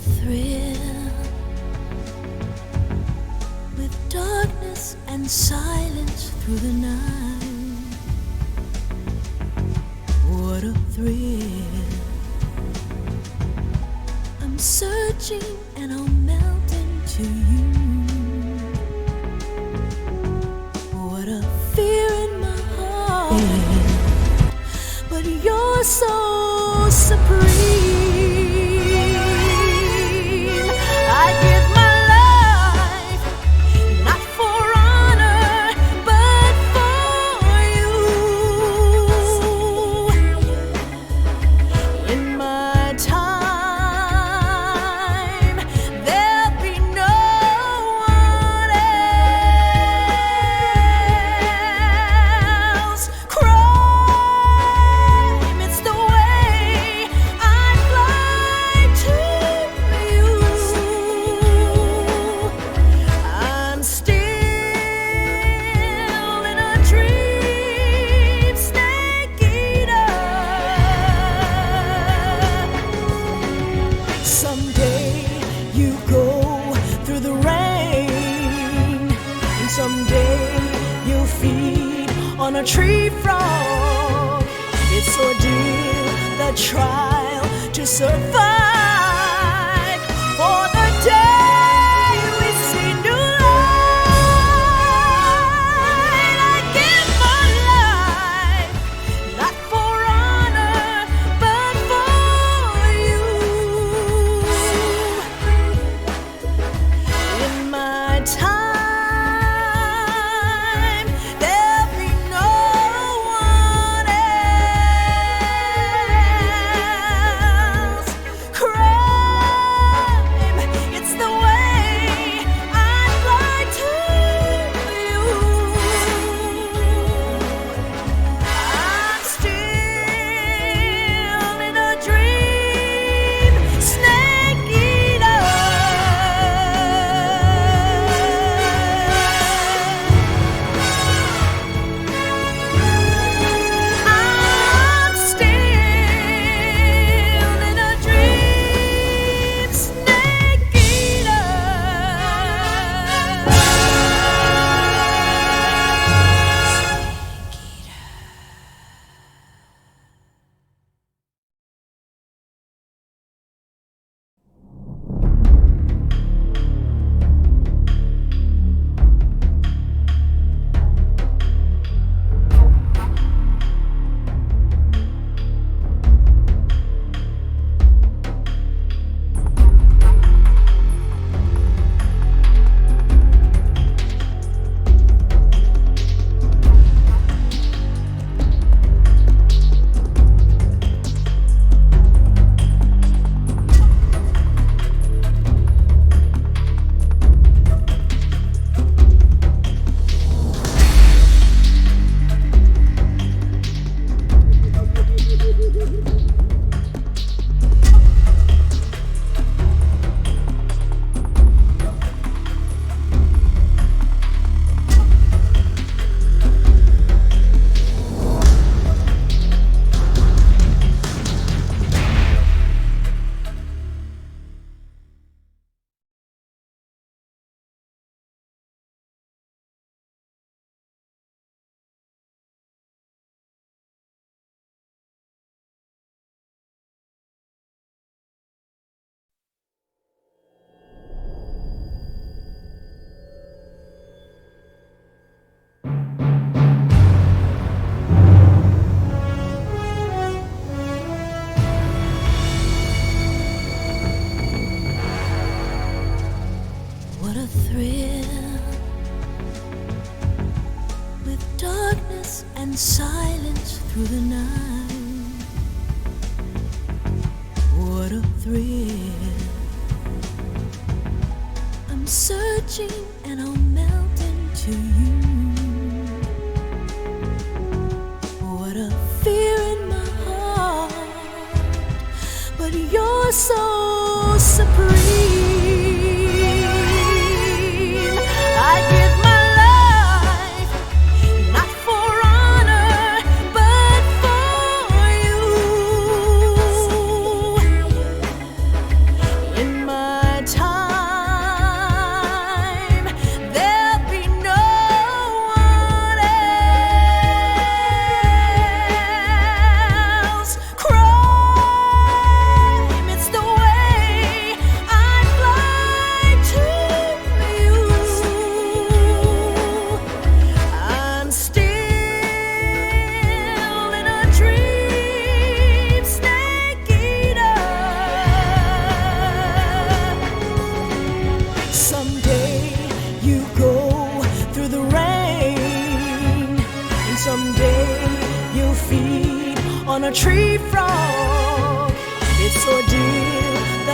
thrill with darkness and silence through the night. What a thrill. I'm searching and I'll melt into you. What a fear in my heart, but you're so supreme. I give my life, not for honor, but for you. In my time, there'll be no one else. Crime, it's the way I fly to you. I'm still in a dream, snake eater. Someday you go through the rain, and someday you'll feed on a tree frog. It's ordeal, the trial to survive for the day we see new light. I give my life, not for honor, but for you. In my time, there'll be no one else. Crime, it's the way I fly to you. I'm still in a dream, snake eater. I'm still in a dream, snake eater. What a thrill with darkness and silence through the night. What a thrill. I'm searching and I'll melt into you. What a fear in my heart, but you're so supreme. I give my life, not for honor, but for you. In my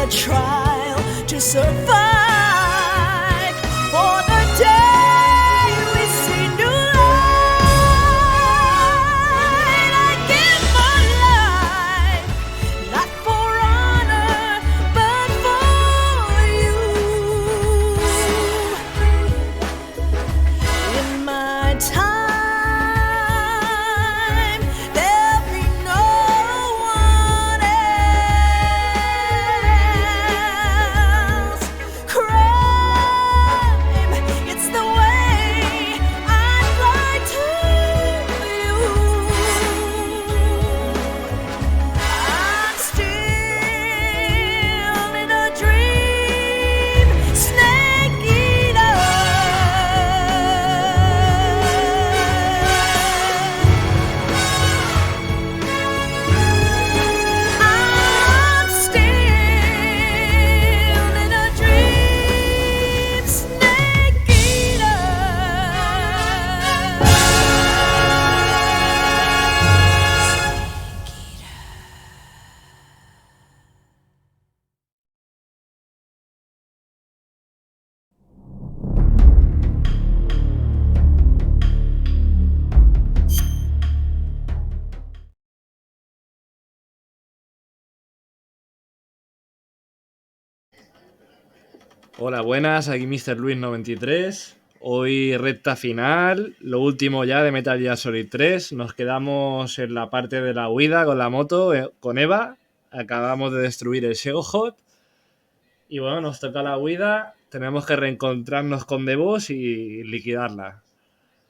a trial to survive. For the day we see new light, I give my life, not for honor, but for you. In my time, there'll be no one else. Crime, it's the way I'd lie to you. I'm still in a dream, snake eater. I'm still in a dream, snake eater. Hola, buenas, aquí Mr. Luis 93. Hoy recta final, lo último ya de Metal Gear Solid 3. Nos quedamos en la parte de la huida con la moto, con Eva. Acabamos de destruir el Sego Hot. Y bueno, nos toca la huida. Tenemos que reencontrarnos con The Boss y liquidarla.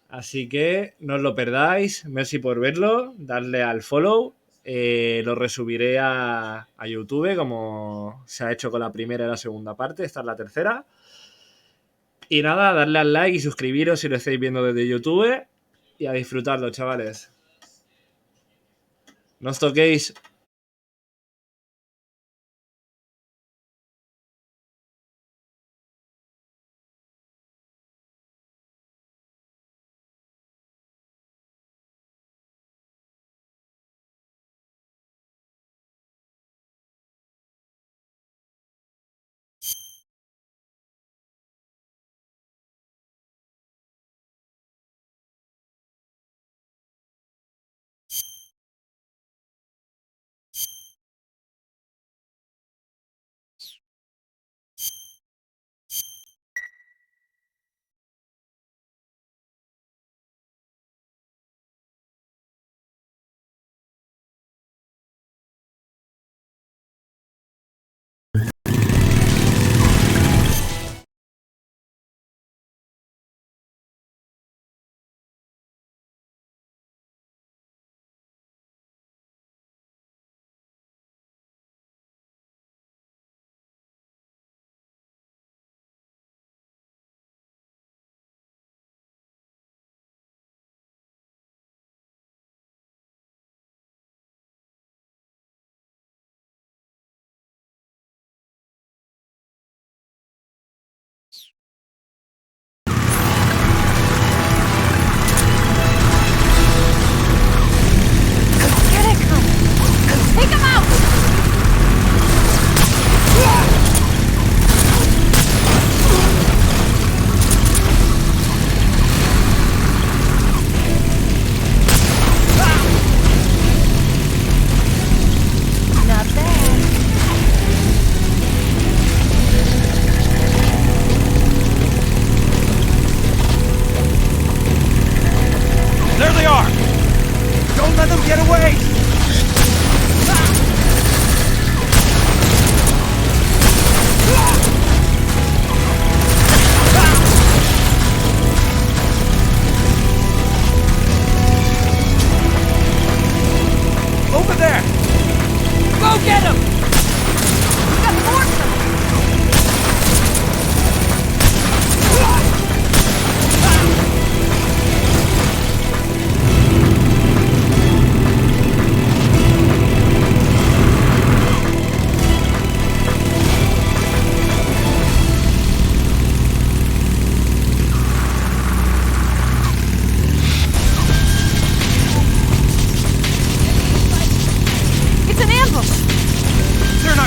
Así que no os lo perdáis. Merci por verlo. Darle al follow. Lo resubiré a YouTube como se ha hecho con la primera y la segunda parte. Esta es la tercera. Y nada, darle al like y suscribiros si lo estáis viendo desde YouTube. Y a disfrutarlo, chavales. No os toquéis.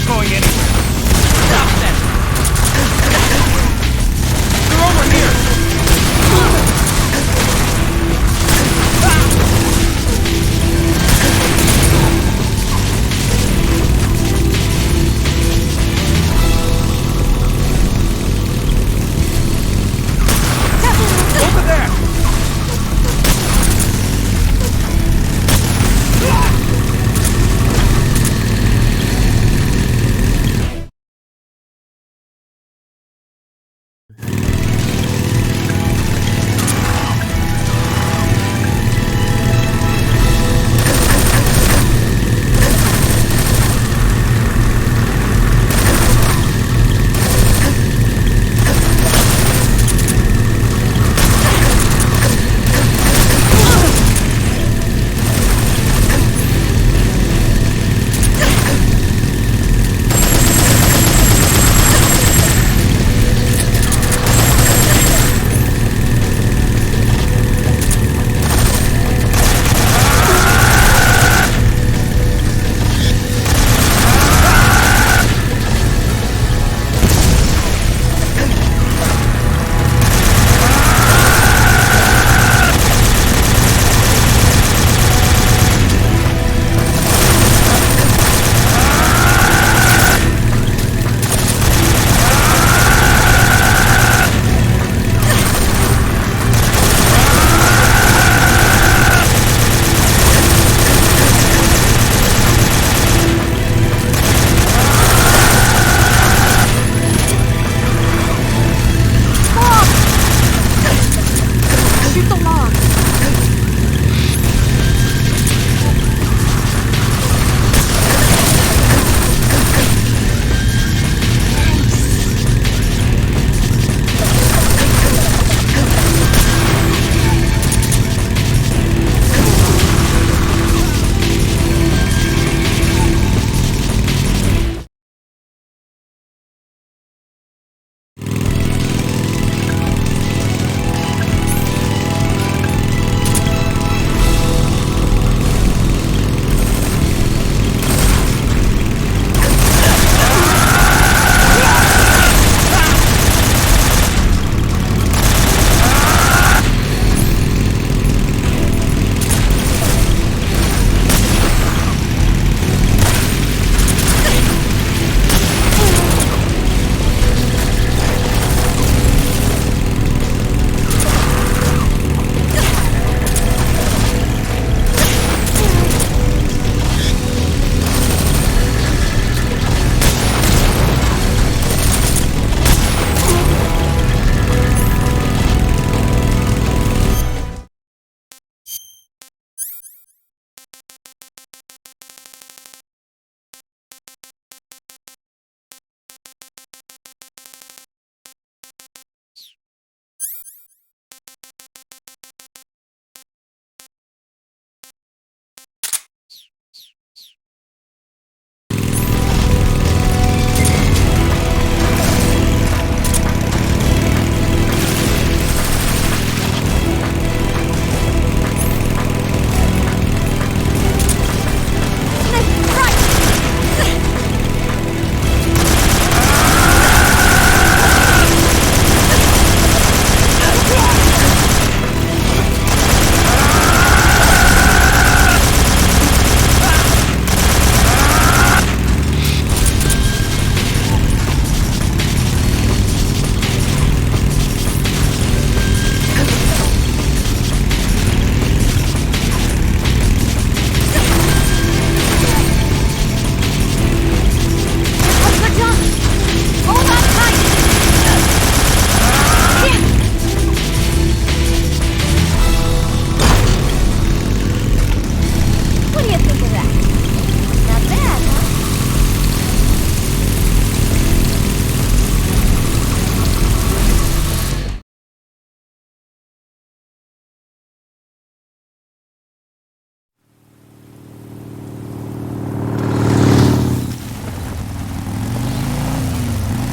going anywhere. Stop them! They're over here! Over there!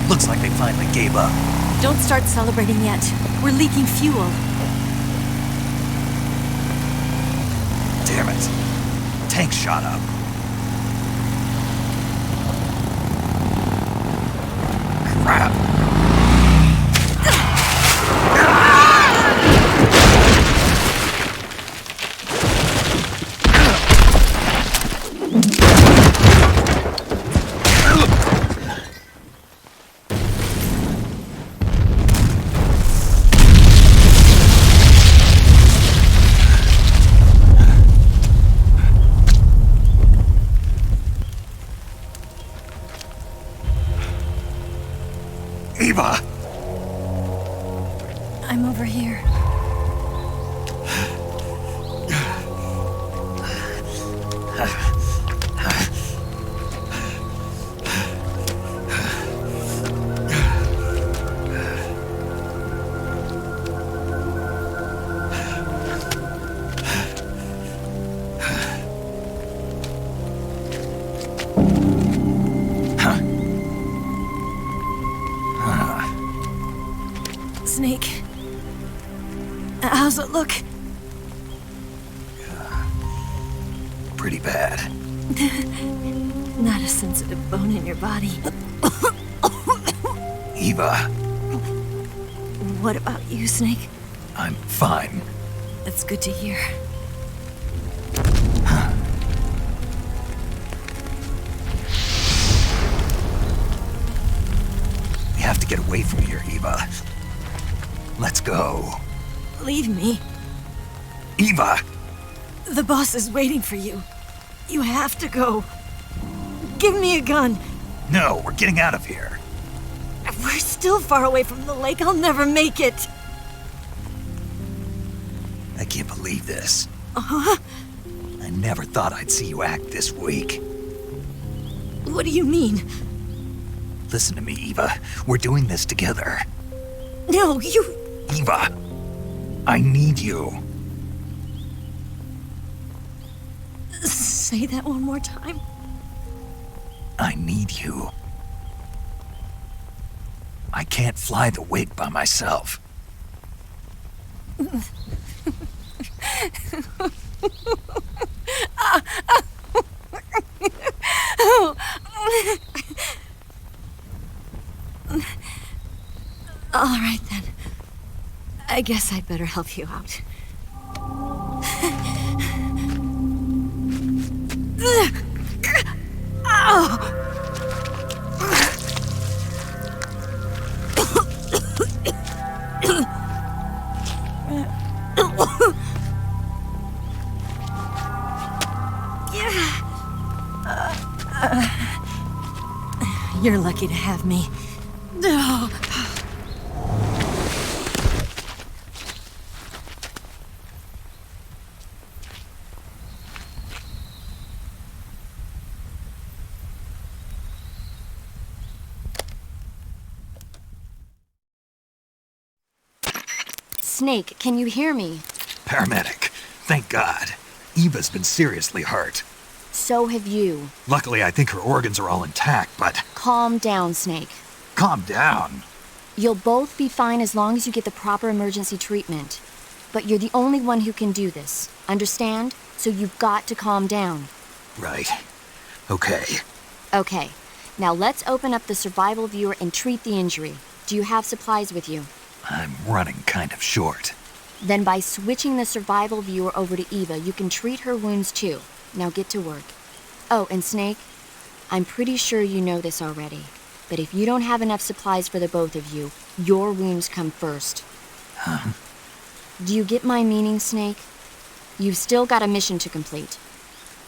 Looks like they finally gave up. Don't start celebrating yet. We're leaking fuel. Damn it. Tank shot up. Eva! I'm over here. Snake. How's it look? Pretty bad. Not a sensitive bone in your body. Eva, What about you, Snake? I'm fine. That's good to hear. We have to get away from here, Eva. Let's go. Leave me. Eva! The boss is waiting for you. You have to go. Give me a gun. No, we're getting out of here. We're still far away from the lake. I'll never make it. I can't believe this. Uh-huh. I never thought I'd see you act this weak. What do you mean? Listen to me, Eva. We're doing this together. No, you... Eva, I need you. Say that one more time. I need you. I can't fly the wig by myself. All right, then. I guess I'd better help you out. You're lucky to have me. Snake, can you hear me? Paramedic, thank God. Eva's been seriously hurt. So have you. Luckily, I think her organs are all intact, but Calm down, Snake. calm down. You'll both be fine as long as you get the proper emergency treatment. But you're the only one who can do this. Understand? So you've got to calm down. Right. Okay. Okay. Now let's open up the survival viewer and treat the injury. Do you have supplies with you? I'm running kind of short. Then by switching the survival viewer over to Eva, you can treat her wounds too. Now get to work. Oh, and Snake, I'm pretty sure you know this already, but if you don't have enough supplies for the both of you, your wounds come first. Huh? Do you get my meaning, Snake? You've still got a mission to complete.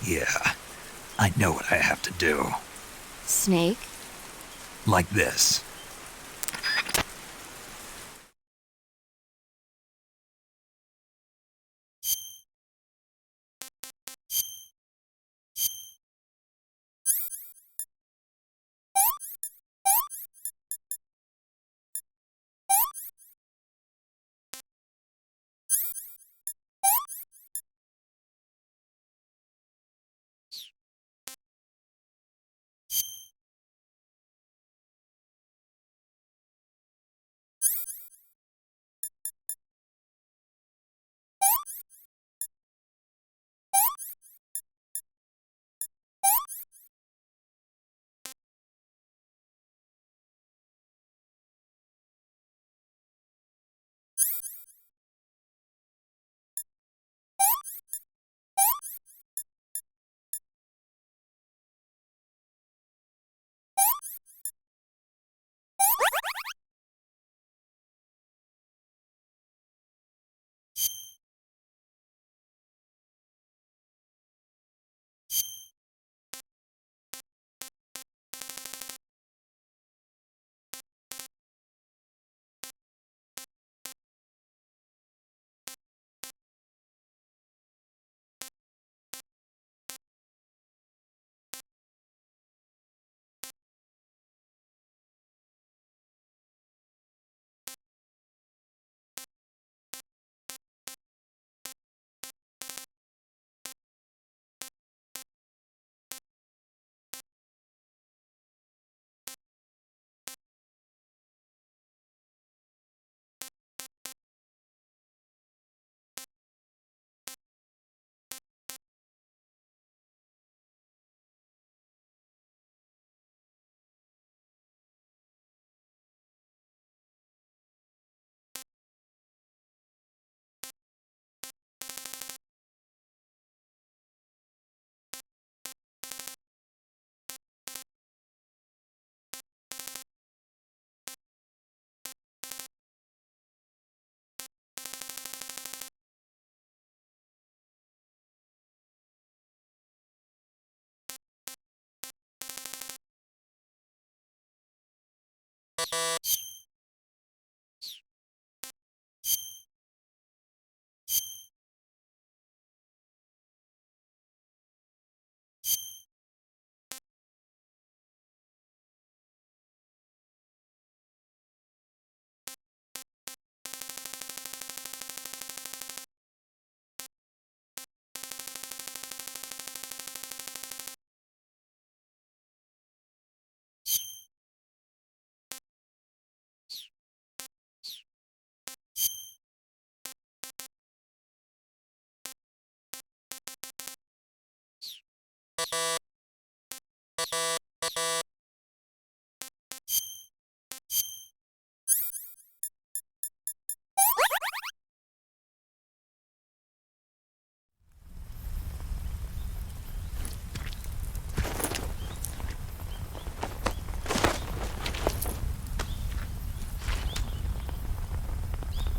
Yeah. I know what I have to do. Snake? Like this.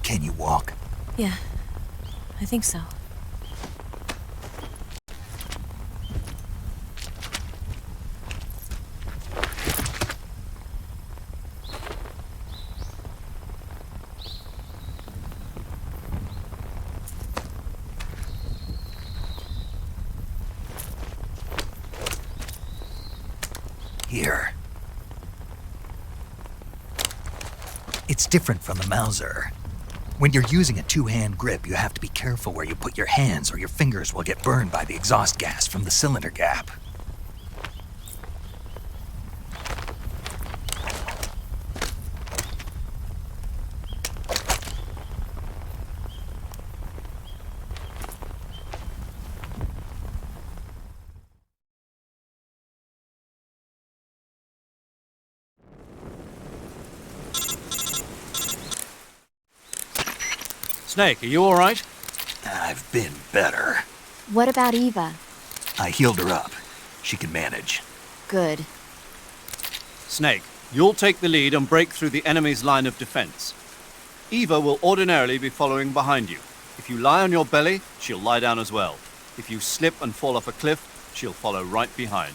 Can you walk? Yeah, I think so. Here. It's different from the Mauser. When you're using a two-hand grip, you have to be careful where you put your hands or your fingers will get burned by the exhaust gas from the cylinder gap. Snake, are you all right? I've been better. What about Eva? I healed her up. She can manage. Good. Snake, you'll take the lead and break through the enemy's line of defense. Eva will ordinarily be following behind you. If you lie on your belly, she'll lie down as well. If you slip and fall off a cliff, she'll follow right behind.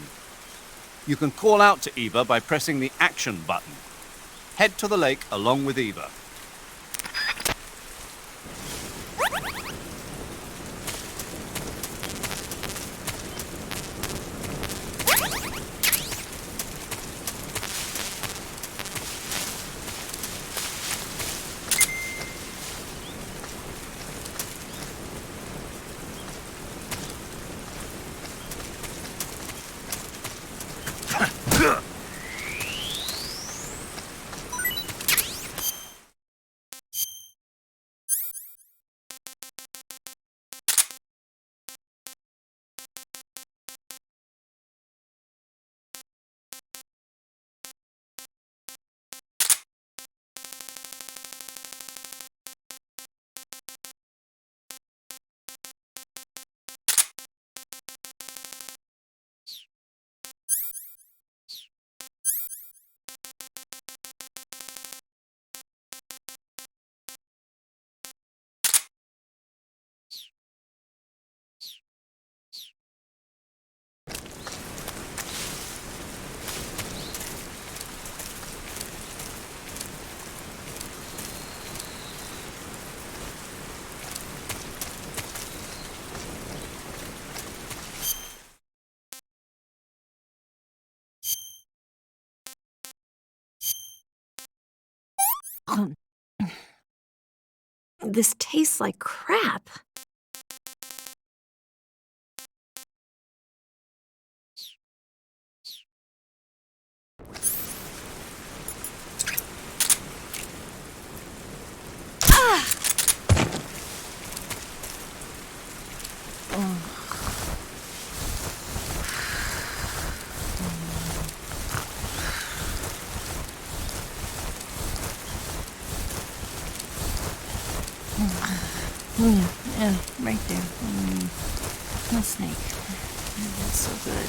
You can call out to Eva by pressing the action button. Head to the lake along with Eva. This tastes like crap. Yeah, right there. No snake. That's so good.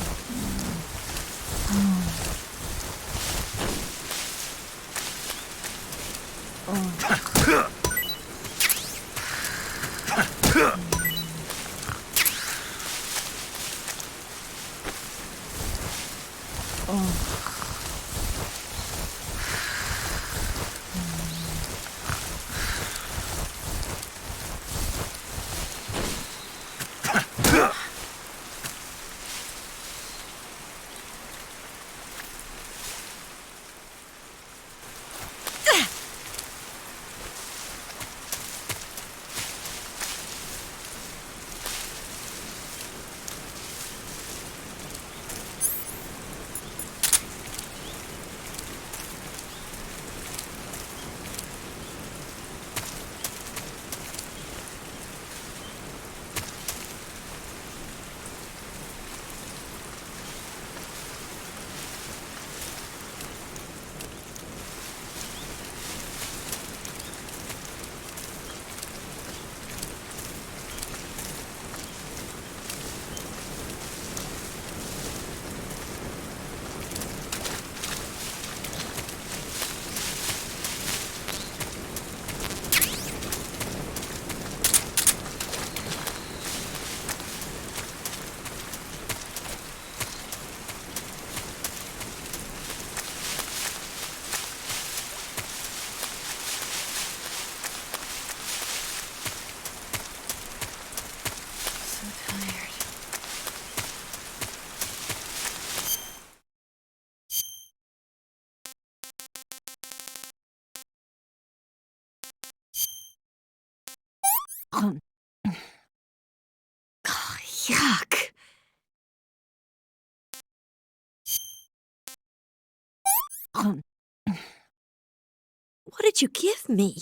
What did you give me?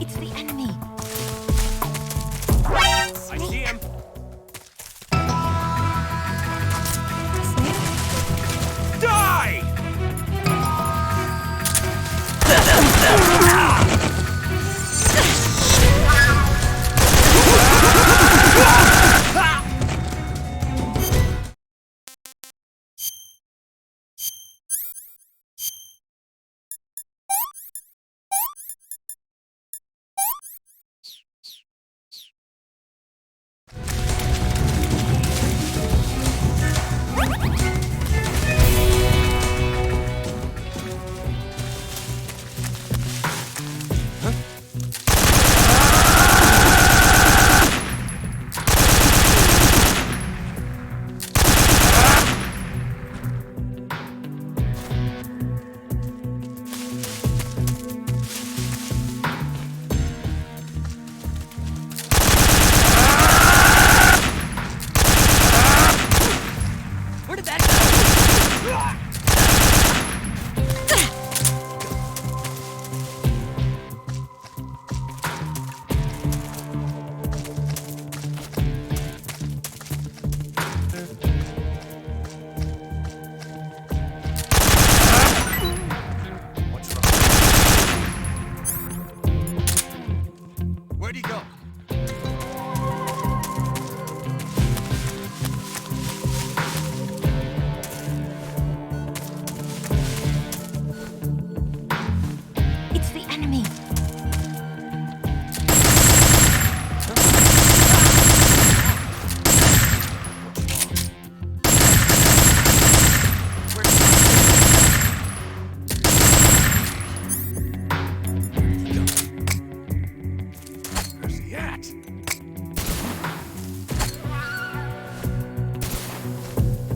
It's the enemy. I see him. Die! Where did that go? Where'd he go? It's the enemy. Where's he at?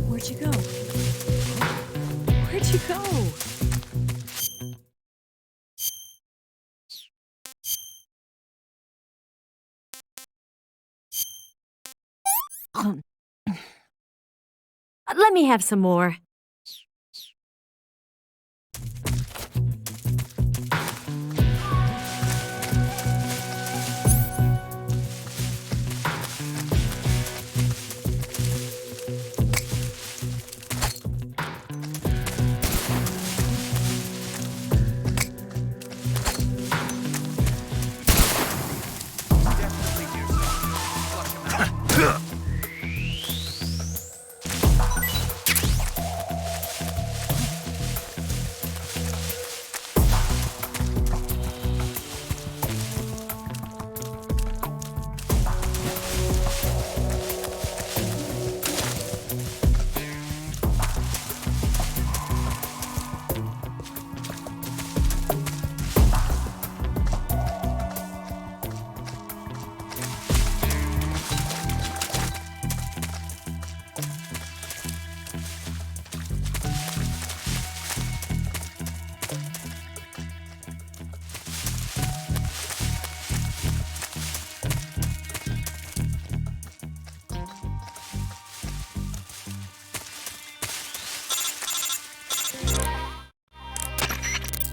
Where'd you go? Where'd you go? Let me have some more. Definitely hear something. Flush him out.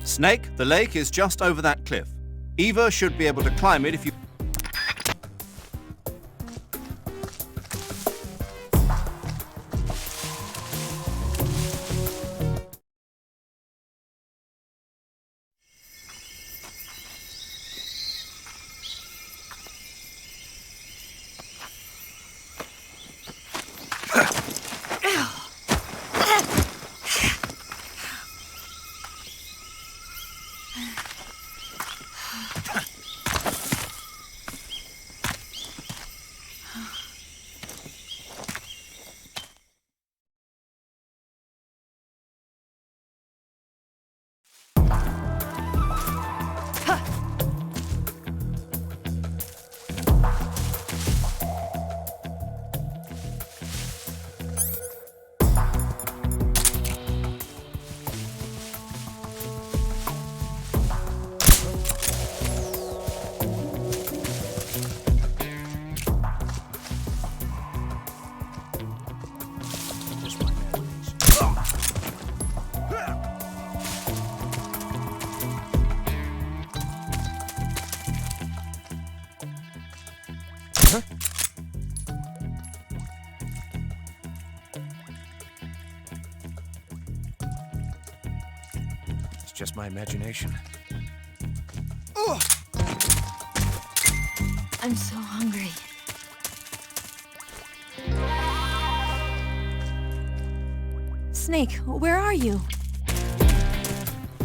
Snake, the lake is just over that cliff. Eva should be able to climb it if you... It's just my imagination. I'm so hungry. Snake, where are you?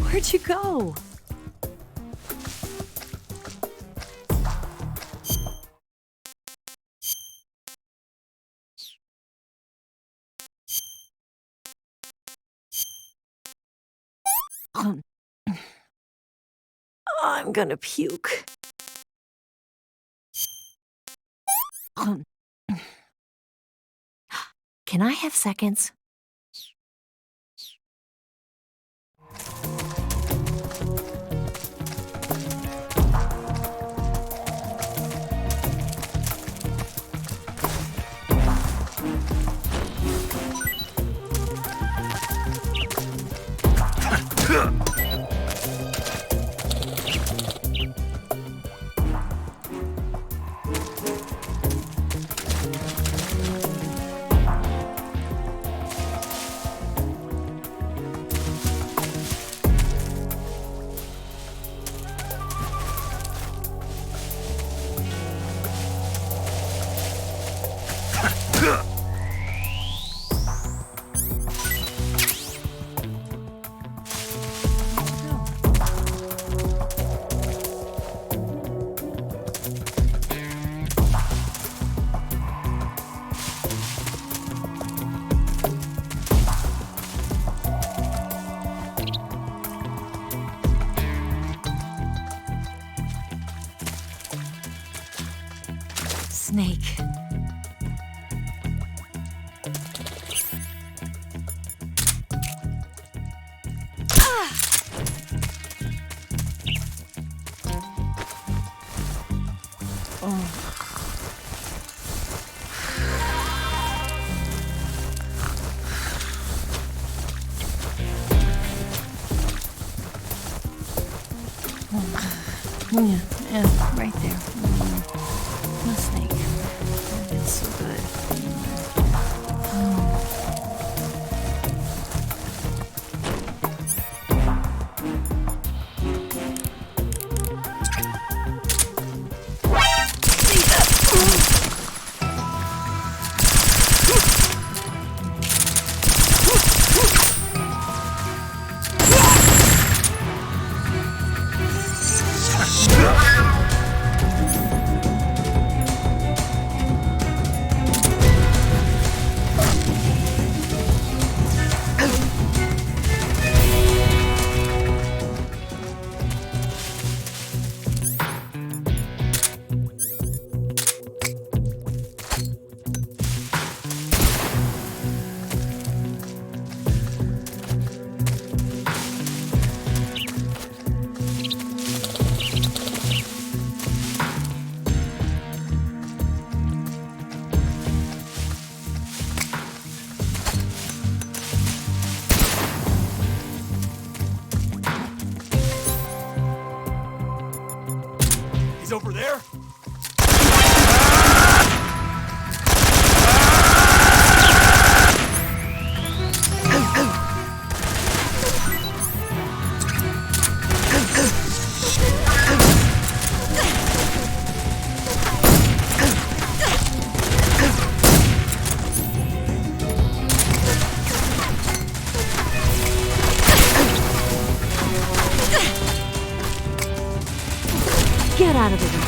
Where'd you go? I'm gonna puke. Can I have seconds? Snake. Yeah, right there. The snake. It's so good. He's over there? Get out of the way.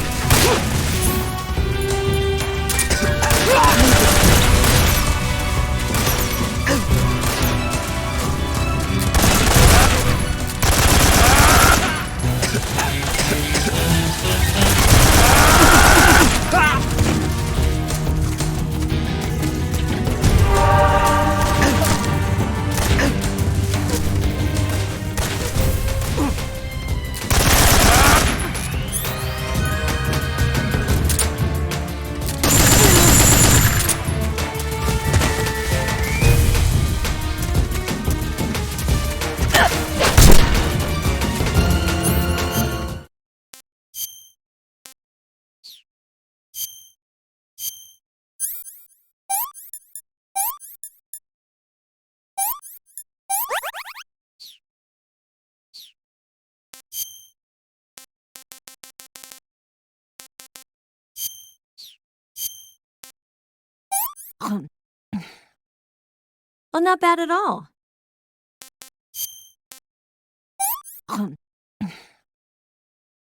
Well, not bad at all.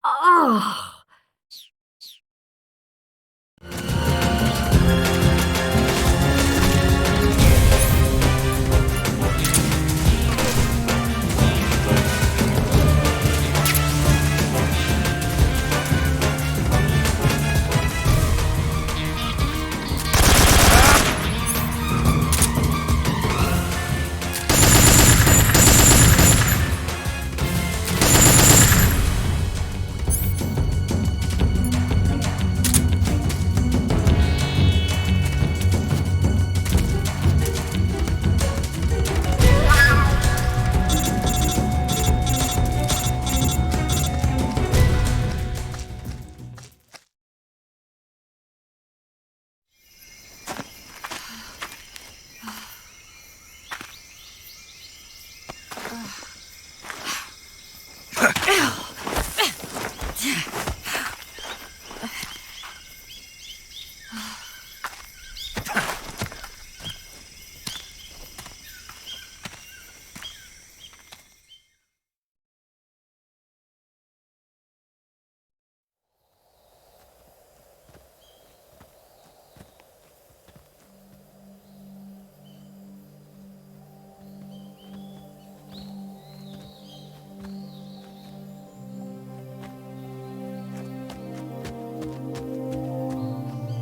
Oh.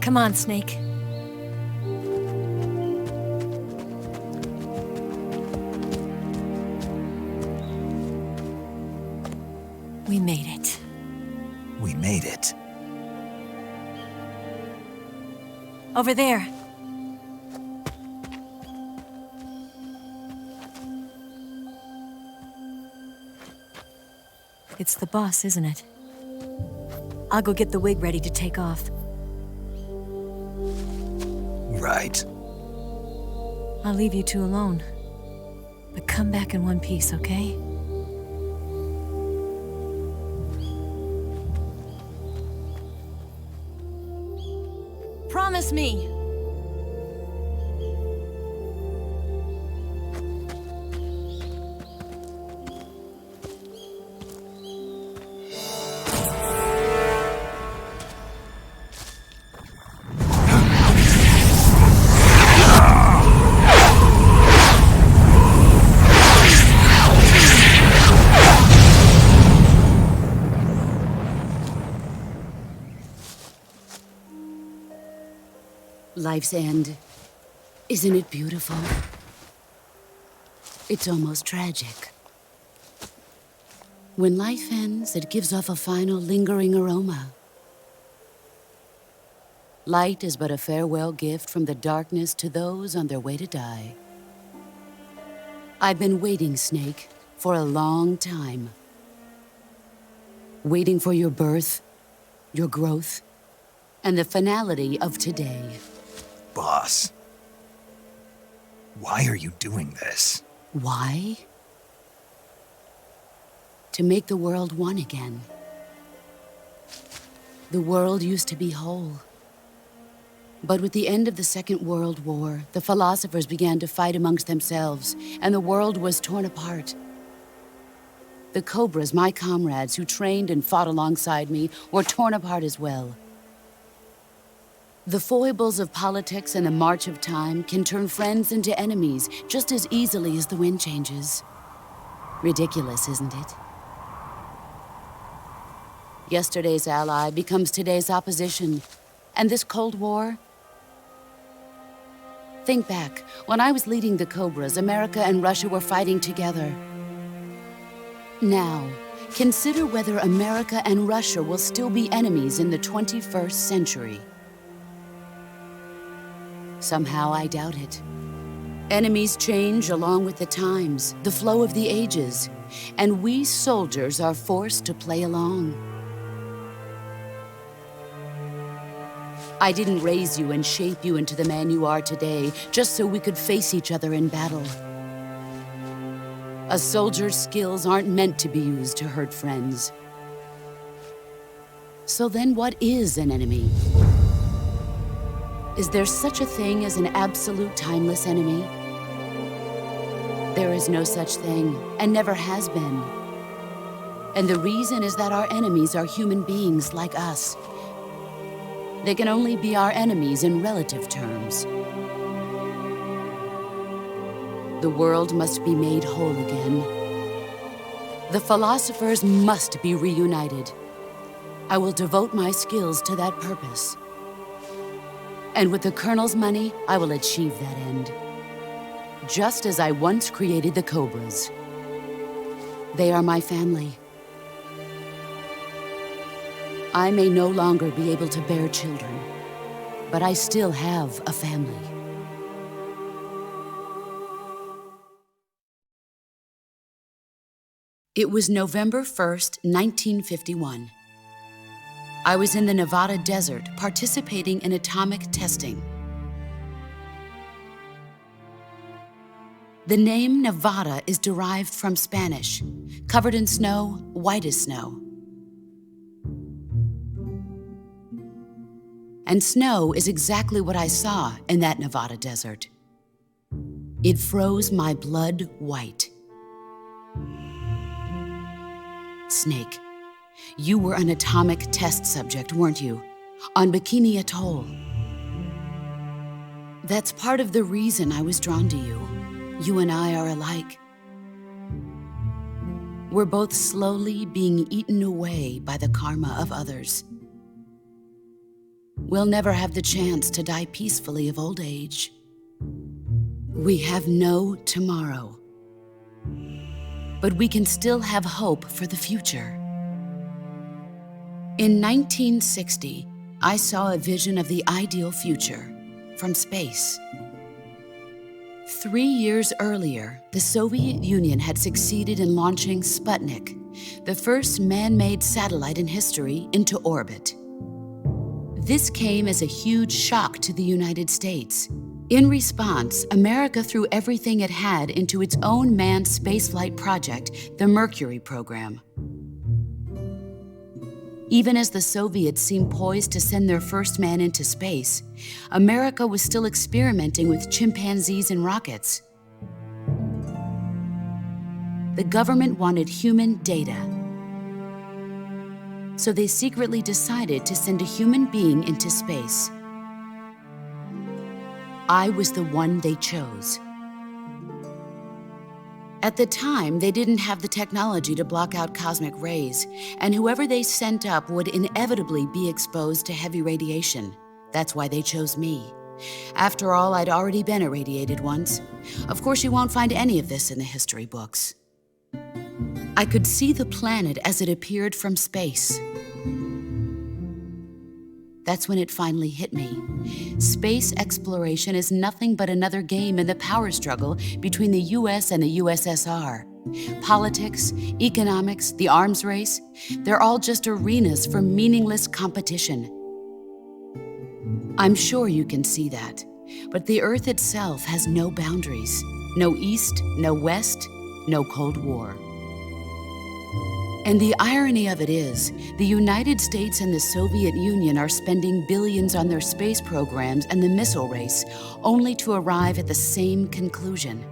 Come on, Snake. We made it. We made it. Over there. It's the boss, isn't it? I'll go get the wig ready to take off. Right. I'll leave you two alone. But come back in one piece, okay? Promise me! Life's end. Isn't it beautiful? It's almost tragic. When life ends, it gives off a final lingering aroma. Light is but a farewell gift from the darkness to those on their way to die. I've been waiting, Snake, for a long time. Waiting for your birth, your growth, and the finality of today. Boss, why are you doing this? Why? To make the world one again. The world used to be whole. But with the end of the Second World War, the philosophers began to fight amongst themselves, and the world was torn apart. The Cobras, my comrades who trained and fought alongside me, were torn apart as well. The foibles of politics and the march of time can turn friends into enemies just as easily as the wind changes. Ridiculous, isn't it? Yesterday's ally becomes today's opposition. And this Cold War? Think back. When I was leading the Cobras, America and Russia were fighting together. Now, consider whether America and Russia will still be enemies in the 21st century. Somehow I doubt it. Enemies change along with the times, the flow of the ages, and we soldiers are forced to play along. I didn't raise you and shape you into the man you are today just so we could face each other in battle. A soldier's skills aren't meant to be used to hurt friends. So then what is an enemy? Is there such a thing as an absolute timeless enemy? There is no such thing, and never has been. And the reason is that our enemies are human beings like us. They can only be our enemies in relative terms. The world must be made whole again. The philosophers must be reunited. I will devote my skills to that purpose. And with the Colonel's money, I will achieve that end. Just as I once created the Cobras. They are my family. I may no longer be able to bear children, but I still have a family. It was November 1st, 1951. I was in the Nevada desert participating in atomic testing. The name Nevada is derived from Spanish, covered in snow, white as snow. And snow is exactly what I saw in that Nevada desert. It froze my blood white. Snake, you were an atomic test subject, weren't you? On Bikini Atoll. That's part of the reason I was drawn to you. You and I are alike. We're both slowly being eaten away by the karma of others. We'll never have the chance to die peacefully of old age. We have no tomorrow. But we can still have hope for the future. In 1960, I saw a vision of the ideal future from space. 3 years earlier, the Soviet Union had succeeded in launching Sputnik, the first man-made satellite in history, into orbit. This came as a huge shock to the United States. In response, America threw everything it had into its own manned spaceflight project, the Mercury program. Even as the Soviets seemed poised to send their first man into space, America was still experimenting with chimpanzees and rockets. The government wanted human data. So they secretly decided to send a human being into space. I was the one they chose. At the time, they didn't have the technology to block out cosmic rays, and whoever they sent up would inevitably be exposed to heavy radiation. That's why they chose me. After all, I'd already been irradiated once. Of course, you won't find any of this in the history books. I could see the planet as it appeared from space. That's when it finally hit me. Space exploration is nothing but another game in the power struggle between the US and the USSR. Politics, economics, the arms race, they're all just arenas for meaningless competition. I'm sure you can see that, but the Earth itself has no boundaries. No East, no West, no Cold War. And the irony of it is, the United States and the Soviet Union are spending billions on their space programs and the missile race, only to arrive at the same conclusion.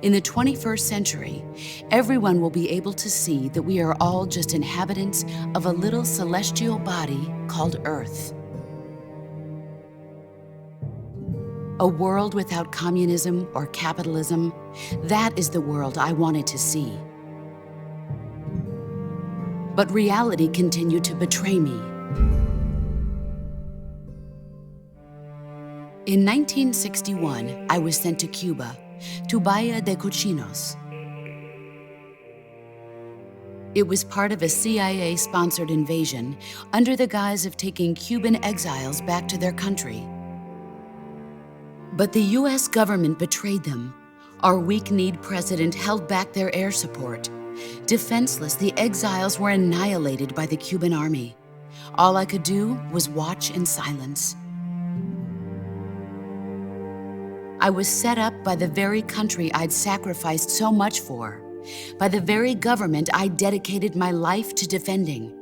In the 21st century, everyone will be able to see that we are all just inhabitants of a little celestial body called Earth. A world without communism or capitalism, that is the world I wanted to see. But reality continued to betray me. In 1961, I was sent to Cuba, to Bahia de Cochinos. It was part of a CIA-sponsored invasion under the guise of taking Cuban exiles back to their country. But the US government betrayed them. Our weak-kneed president held back their air support. Defenseless, the exiles were annihilated by the Cuban army. All I could do was watch in silence. I was set up by the very country I'd sacrificed so much for, by the very government I dedicated my life to defending.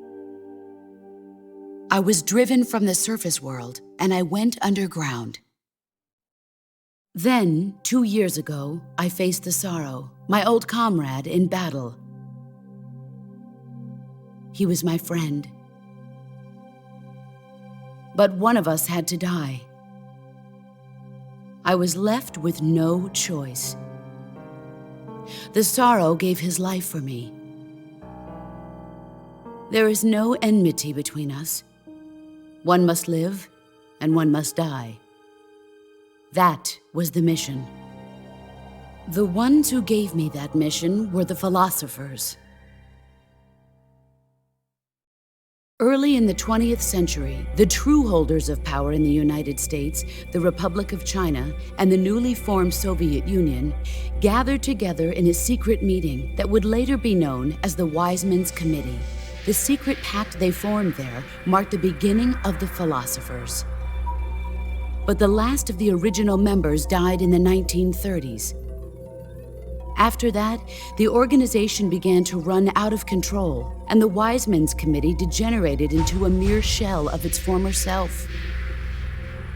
I was driven from the surface world, and I went underground. Then, 2 years ago, I faced the Sorrow, my old comrade in battle. He was my friend. But one of us had to die. I was left with no choice. The Sorrow gave his life for me. There is no enmity between us. One must live, and one must die. That was the mission. The ones who gave me that mission were the philosophers. Early in the 20th century, the true holders of power in the United States, the Republic of China, and the newly formed Soviet Union gathered together in a secret meeting that would later be known as the Wise Men's Committee. The secret pact they formed there marked the beginning of the philosophers. But the last of the original members died in the 1930s. After that, the organization began to run out of control, and the Wise Men's Committee degenerated into a mere shell of its former self.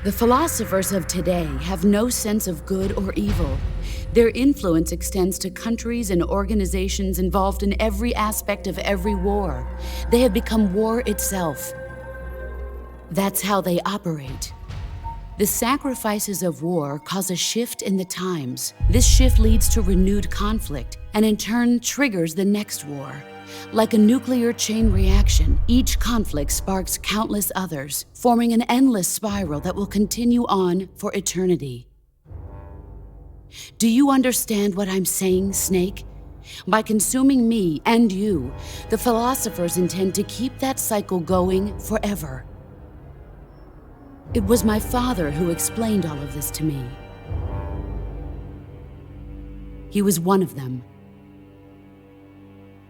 The philosophers of today have no sense of good or evil. Their influence extends to countries and organizations involved in every aspect of every war. They have become war itself. That's how they operate. The sacrifices of war cause a shift in the times. This shift leads to renewed conflict, and in turn triggers the next war. Like a nuclear chain reaction, each conflict sparks countless others, forming an endless spiral that will continue on for eternity. Do you understand what I'm saying, Snake? By consuming me and you, the philosophers intend to keep that cycle going forever. It was my father who explained all of this to me. He was one of them.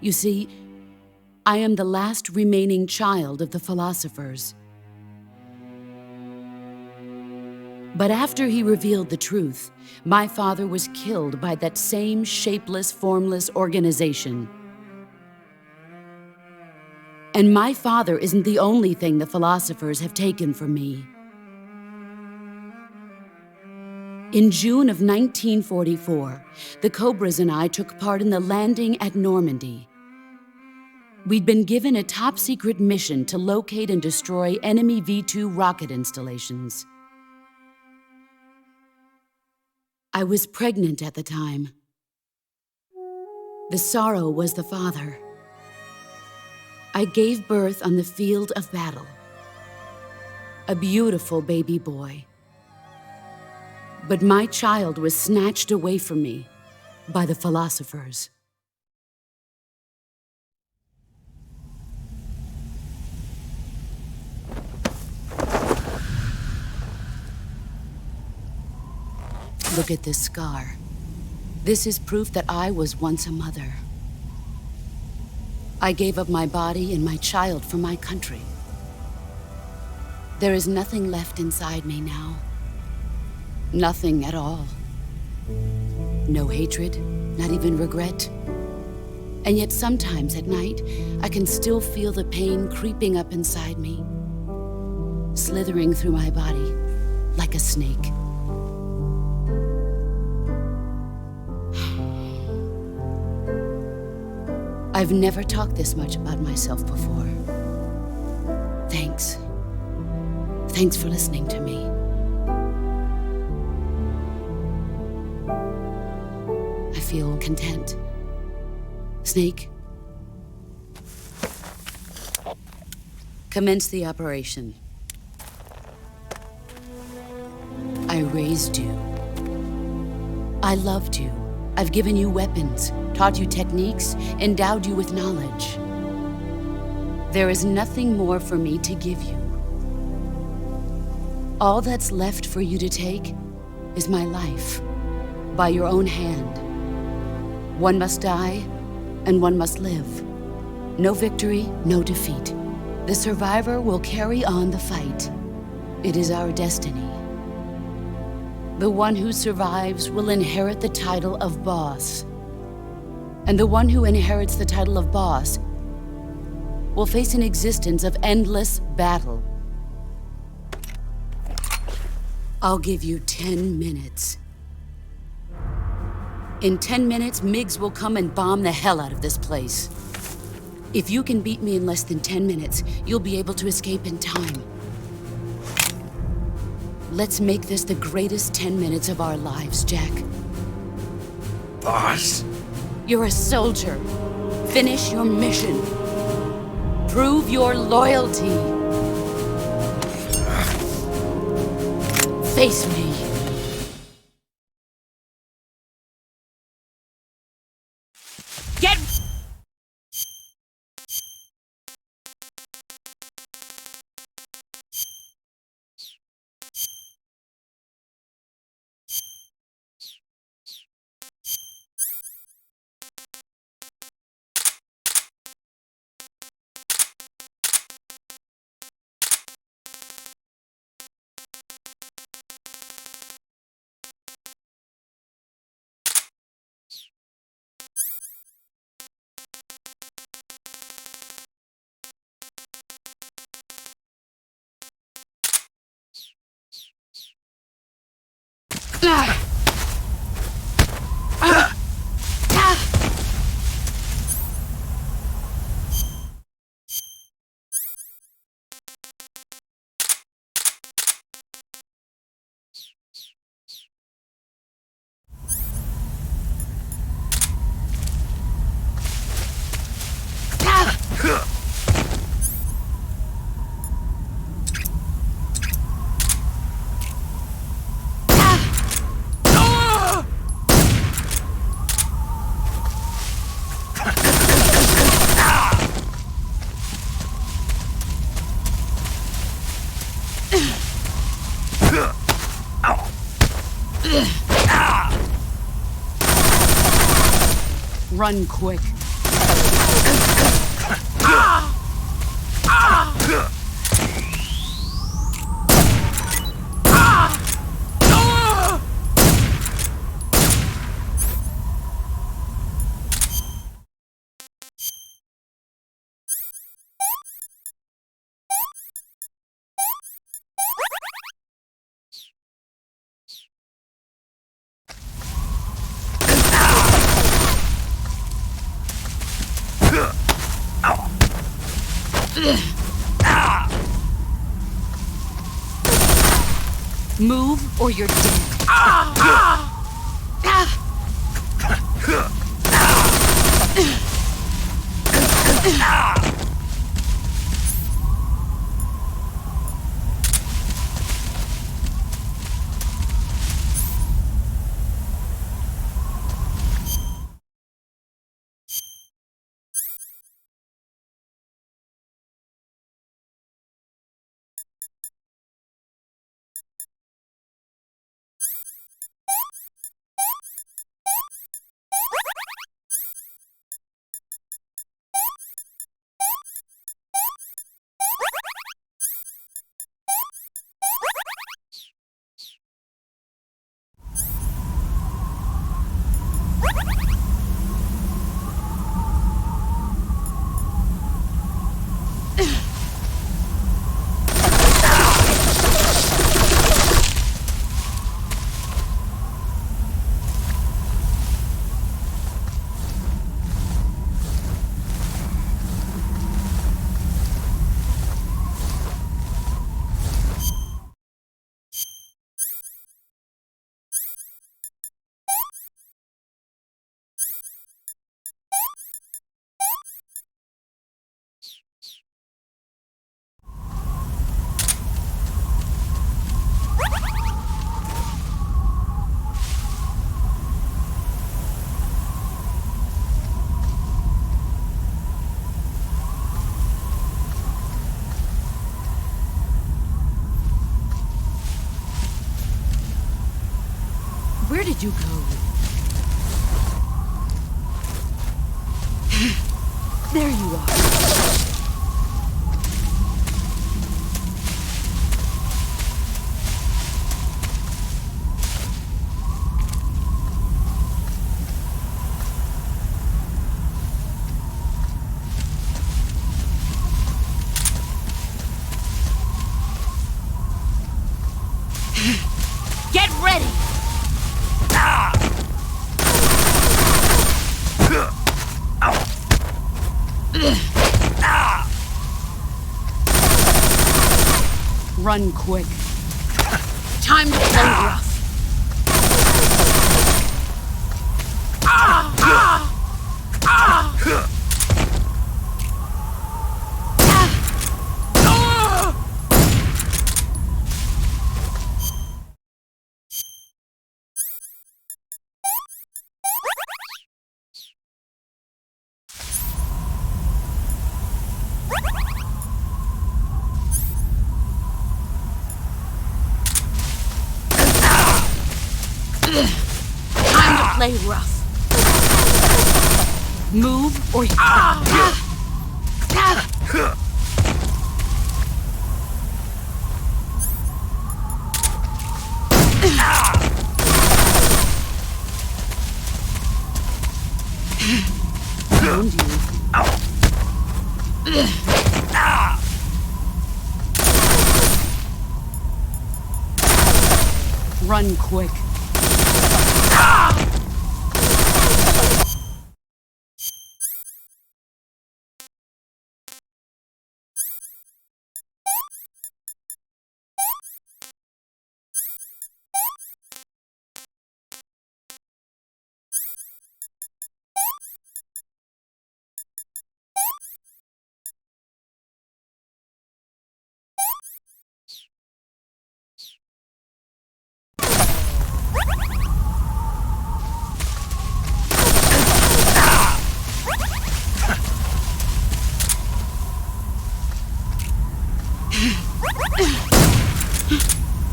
You see, I am the last remaining child of the philosophers. But after he revealed the truth, my father was killed by that same shapeless, formless organization. And my father isn't the only thing the philosophers have taken from me. In June of 1944, the Cobras and I took part in the landing at Normandy. We'd been given a top-secret mission to locate and destroy enemy V-2 rocket installations. I was pregnant at the time. The Sorrow was the father. I gave birth on the field of battle. A beautiful baby boy. But my child was snatched away from me by the philosophers. Look at this scar. This is proof that I was once a mother. I gave up my body and my child for my country. There is nothing left inside me now. Nothing at all. No hatred, not even regret. And yet sometimes at night, I can still feel the pain creeping up inside me, slithering through my body like a snake. I've never talked this much about myself before. Thanks. Thanks for listening to me. I feel content. Snake, commence the operation. I raised you. I loved you. I've given you weapons, taught you techniques, endowed you with knowledge. There is nothing more for me to give you. All that's left for you to take is my life, by your own hand. One must die, and one must live. No victory, no defeat. The survivor will carry on the fight. It is our destiny. The one who survives will inherit the title of boss. And the one who inherits the title of boss will face an existence of endless battle. I'll give you 10 minutes. In 10 minutes, Miggs will come and bomb the hell out of this place. If you can beat me in less than 10 minutes, you'll be able to escape in time. Let's make this the greatest 10 minutes of our lives, Jack. Boss? You're a soldier. Finish your mission. Prove your loyalty. Face me. Get... Run quick. Move or you're dead. Where did you go? There you are. Get ready! Run quick. Time to play rough. Time to play rough. Move or you found you. Run quick.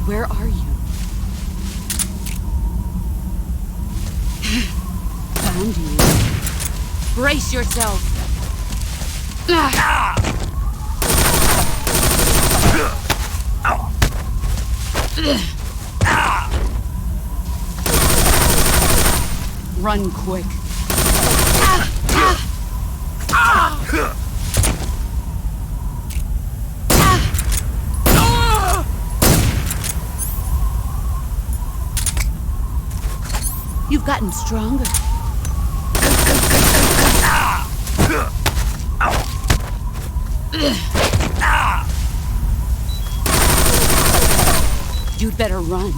Where are you? Found you. Brace yourself. Run quick. You've gotten stronger. You'd better run.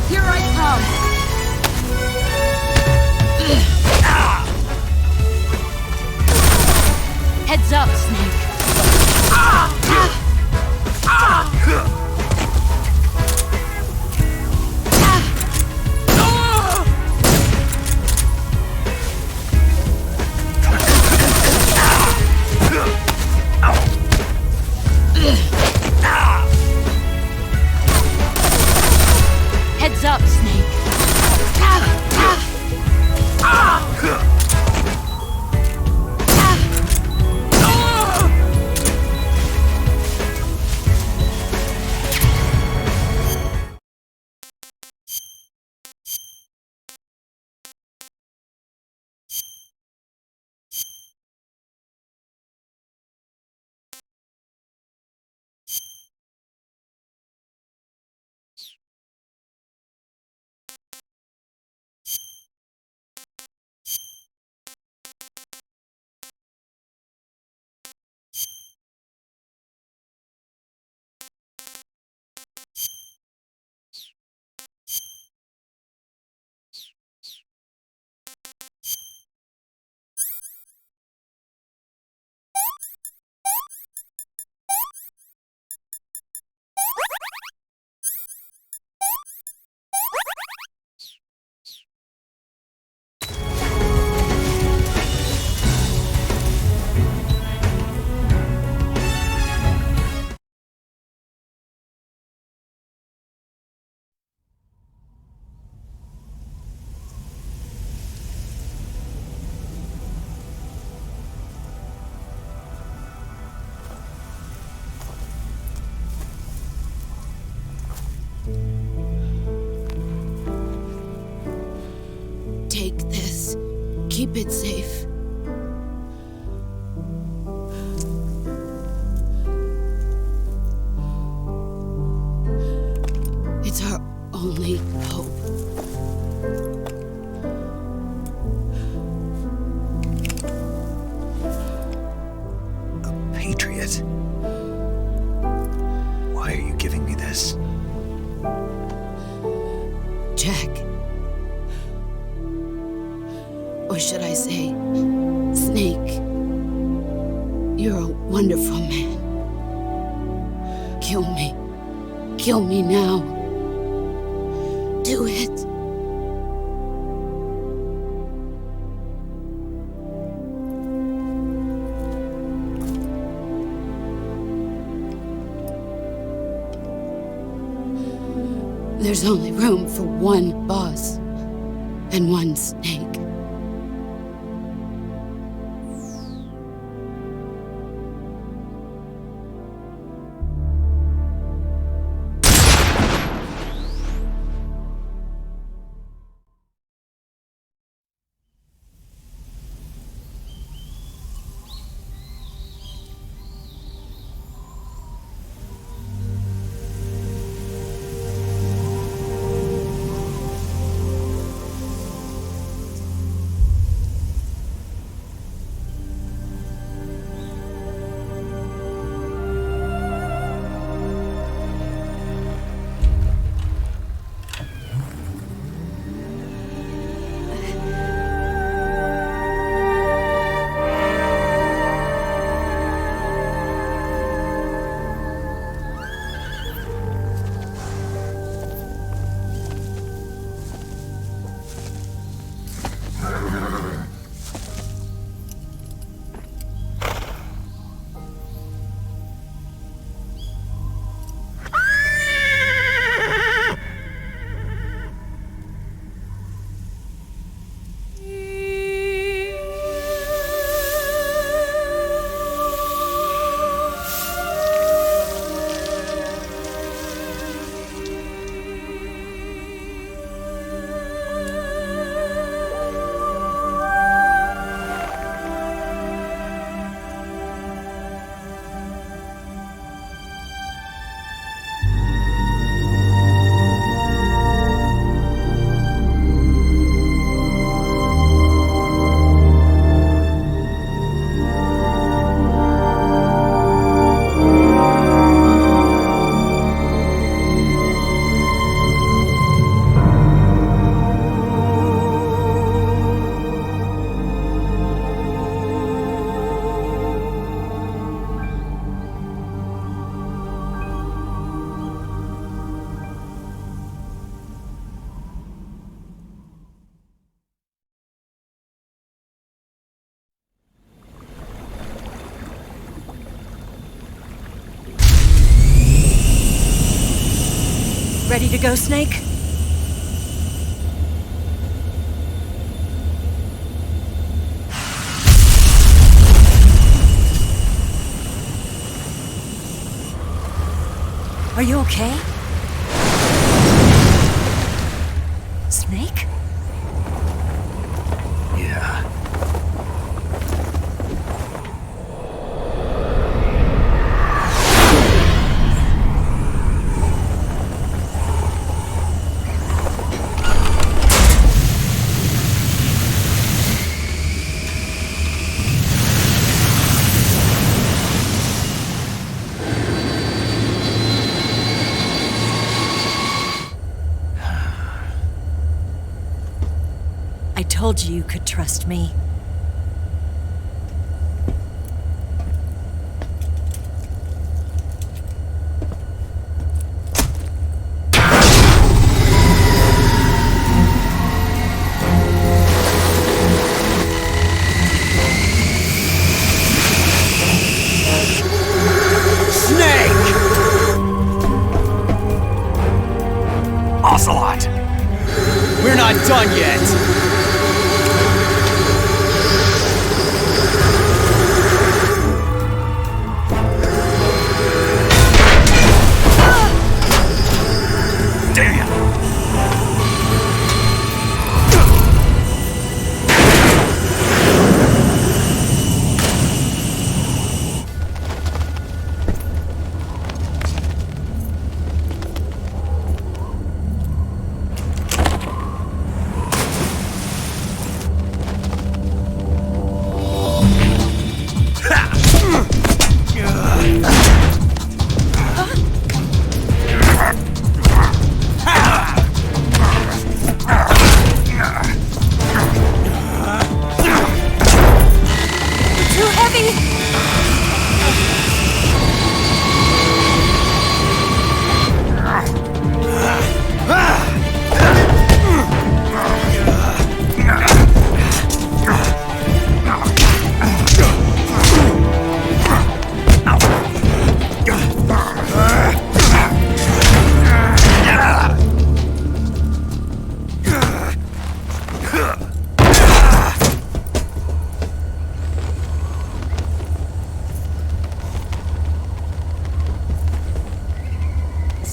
Here I come. Heads up, Snake. keep it safe. It's our only hope. A patriot? Why are you giving me this? Jack. Or should I say, Snake. You're a wonderful man. Kill me. Kill me now. Do it. There's only room for one boss and one snake. Ready to go, Snake? Are you okay? Snake? Yeah. I told you you could trust me. Ocelot! We're not done yet!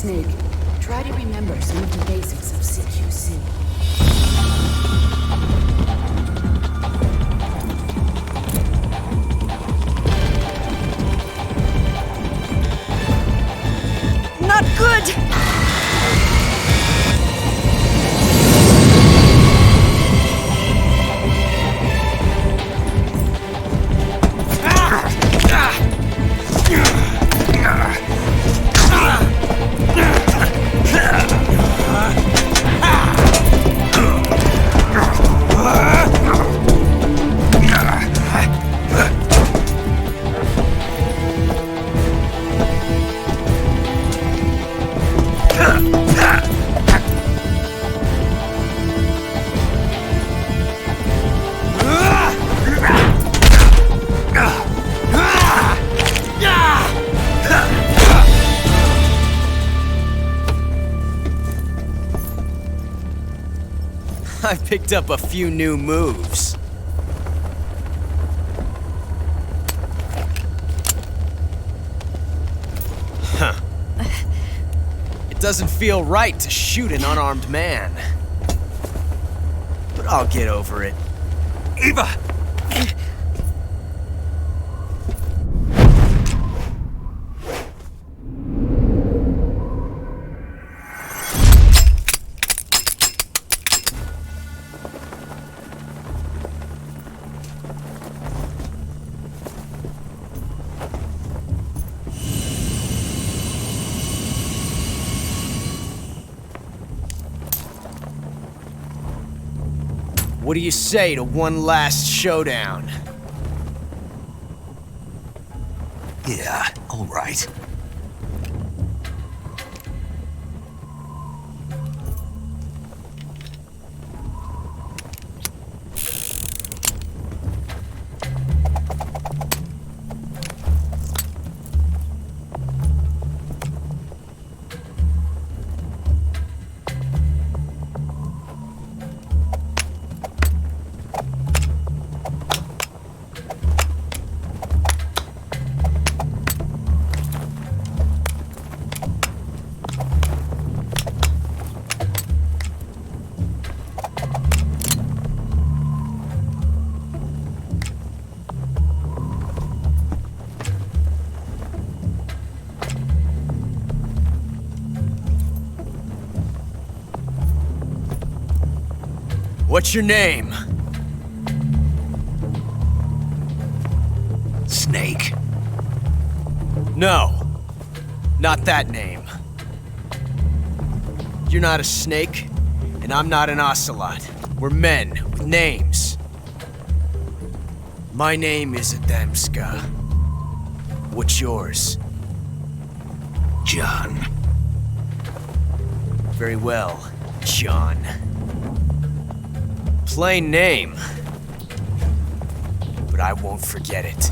Snake, try to remember some of the basics of CQC. Not good! I picked up a few new moves. Huh. It doesn't feel right to shoot an unarmed man. But I'll get over it. Eva! What do you say to one last showdown? Yeah, all right. What's your name? Snake. No, not that name. You're not a snake, and I'm not an ocelot. We're men with names. My name is Adamska. What's yours? John. Very well, John. Plain name, but I won't forget it.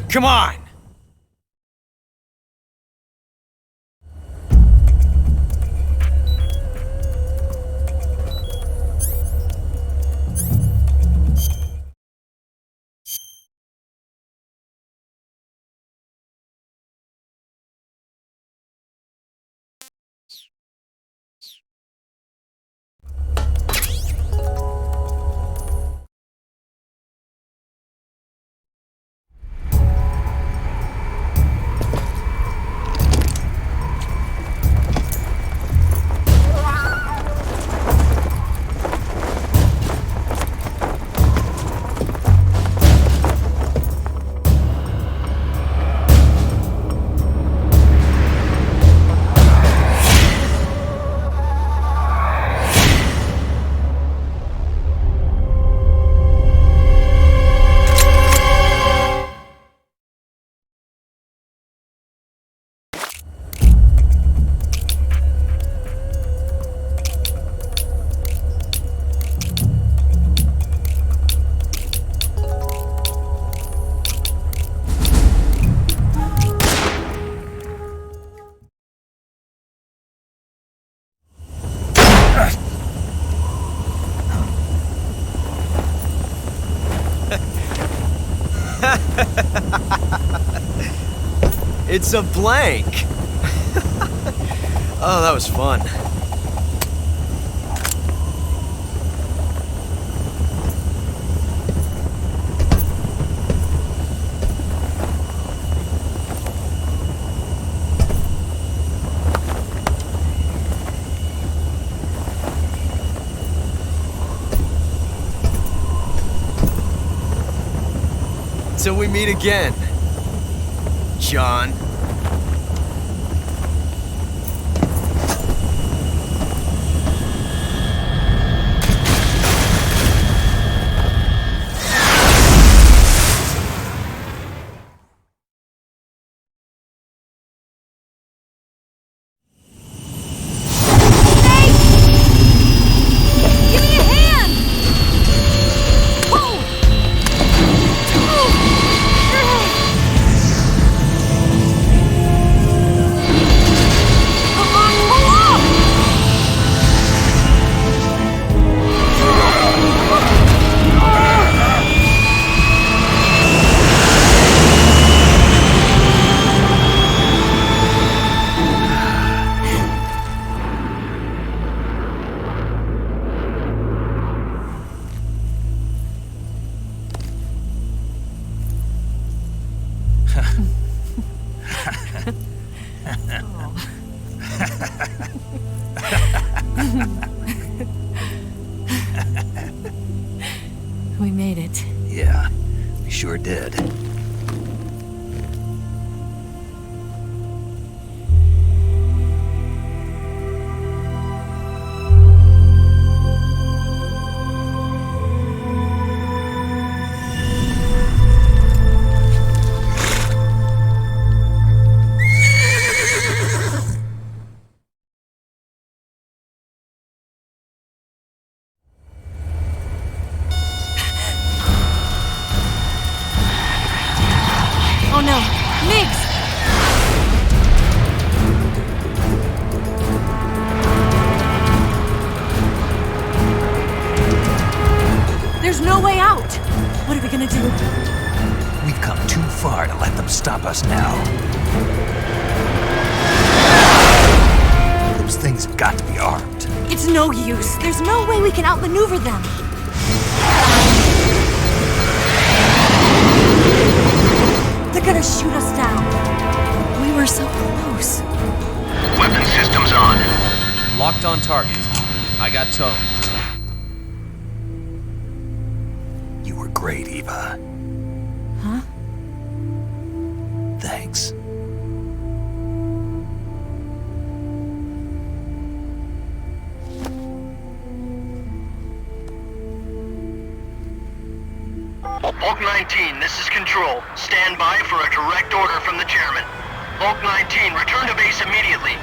Come on! It's a blank! Oh, that was fun. Till we meet again, John. Give me a hand! Whoa! Come on, pull up! We made it. Yeah, we sure did. Oh no! Migs! There's no way out! What are we gonna do? We've come too far to let them stop us now. Those things have got to be armed. It's no use. There's no way we can outmaneuver them. They're gonna shoot us down. We were so close. Weapon systems on. Locked on target. I got towed. You were great, Eva. Huh? Thanks. Hulk 19, this is Control. Stand by for a direct order from the chairman. Hulk 19, return to base immediately.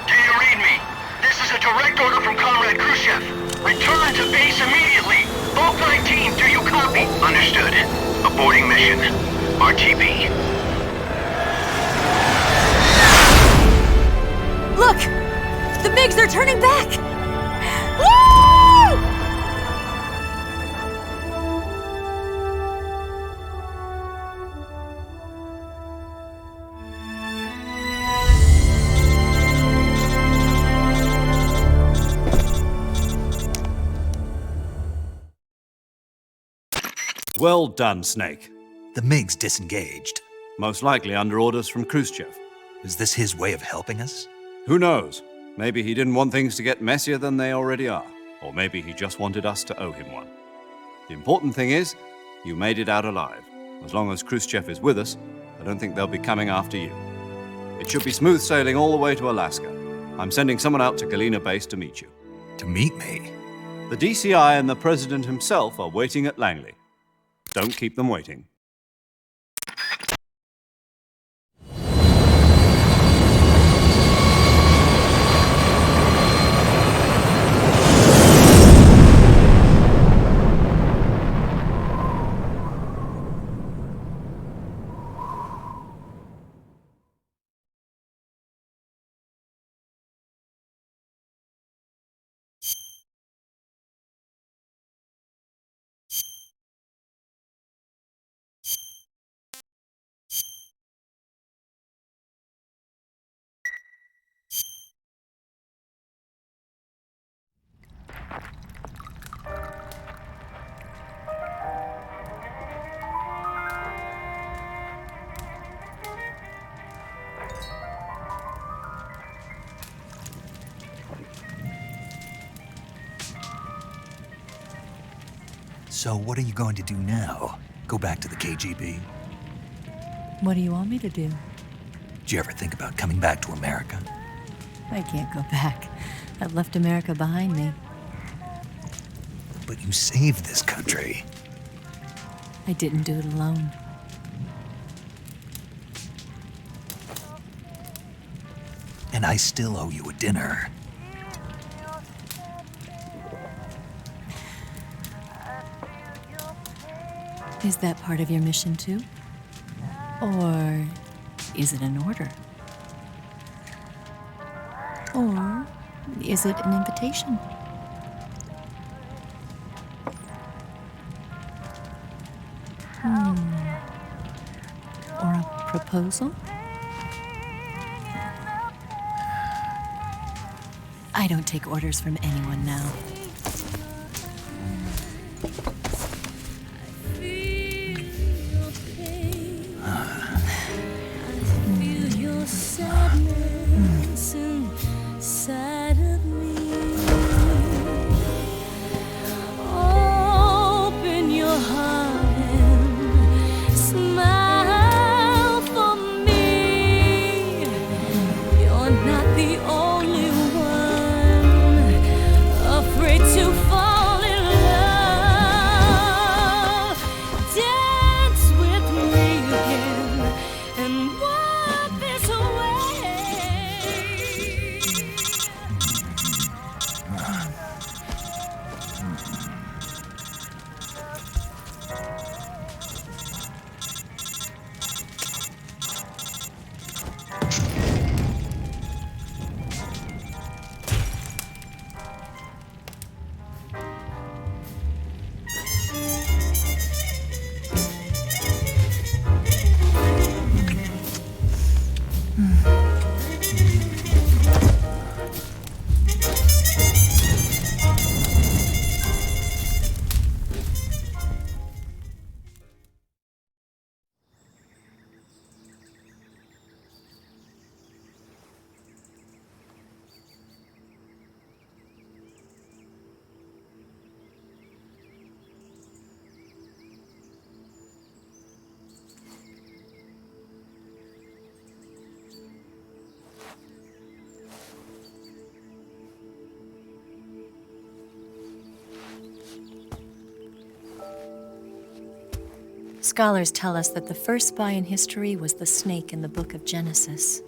Do you read me? This is a direct order from Comrade Khrushchev. Return to base immediately. Hulk 19, do you copy? Understood. Aborting mission. RTB. Look! The MiGs, they're turning back! Woo! Well done, Snake. The MiGs disengaged. Most likely under orders from Khrushchev. Is this his way of helping us? Who knows? Maybe he didn't want things to get messier than they already are. Or maybe he just wanted us to owe him one. The important thing is, you made it out alive. As long as Khrushchev is with us, I don't think they'll be coming after you. It should be smooth sailing all the way to Alaska. I'm sending someone out to Galena Base to meet you. To meet me? The DCI and the President himself are waiting at Langley. Don't keep them waiting. So what are you going to do now? Go back to the KGB? What do you want me to do? Did you ever think about coming back to America? I can't go back. I've left America behind me. But you saved this country. I didn't do it alone. And I still owe you a dinner. Is that part of your mission too? Or is it an order? Or is it an invitation? Or a proposal? I don't take orders from anyone now. Open your heart and smile for me. You're not the only one afraid to fall in love. Dance with me again and walk this way. Scholars tell us that the first spy in history was the snake in the book of Genesis.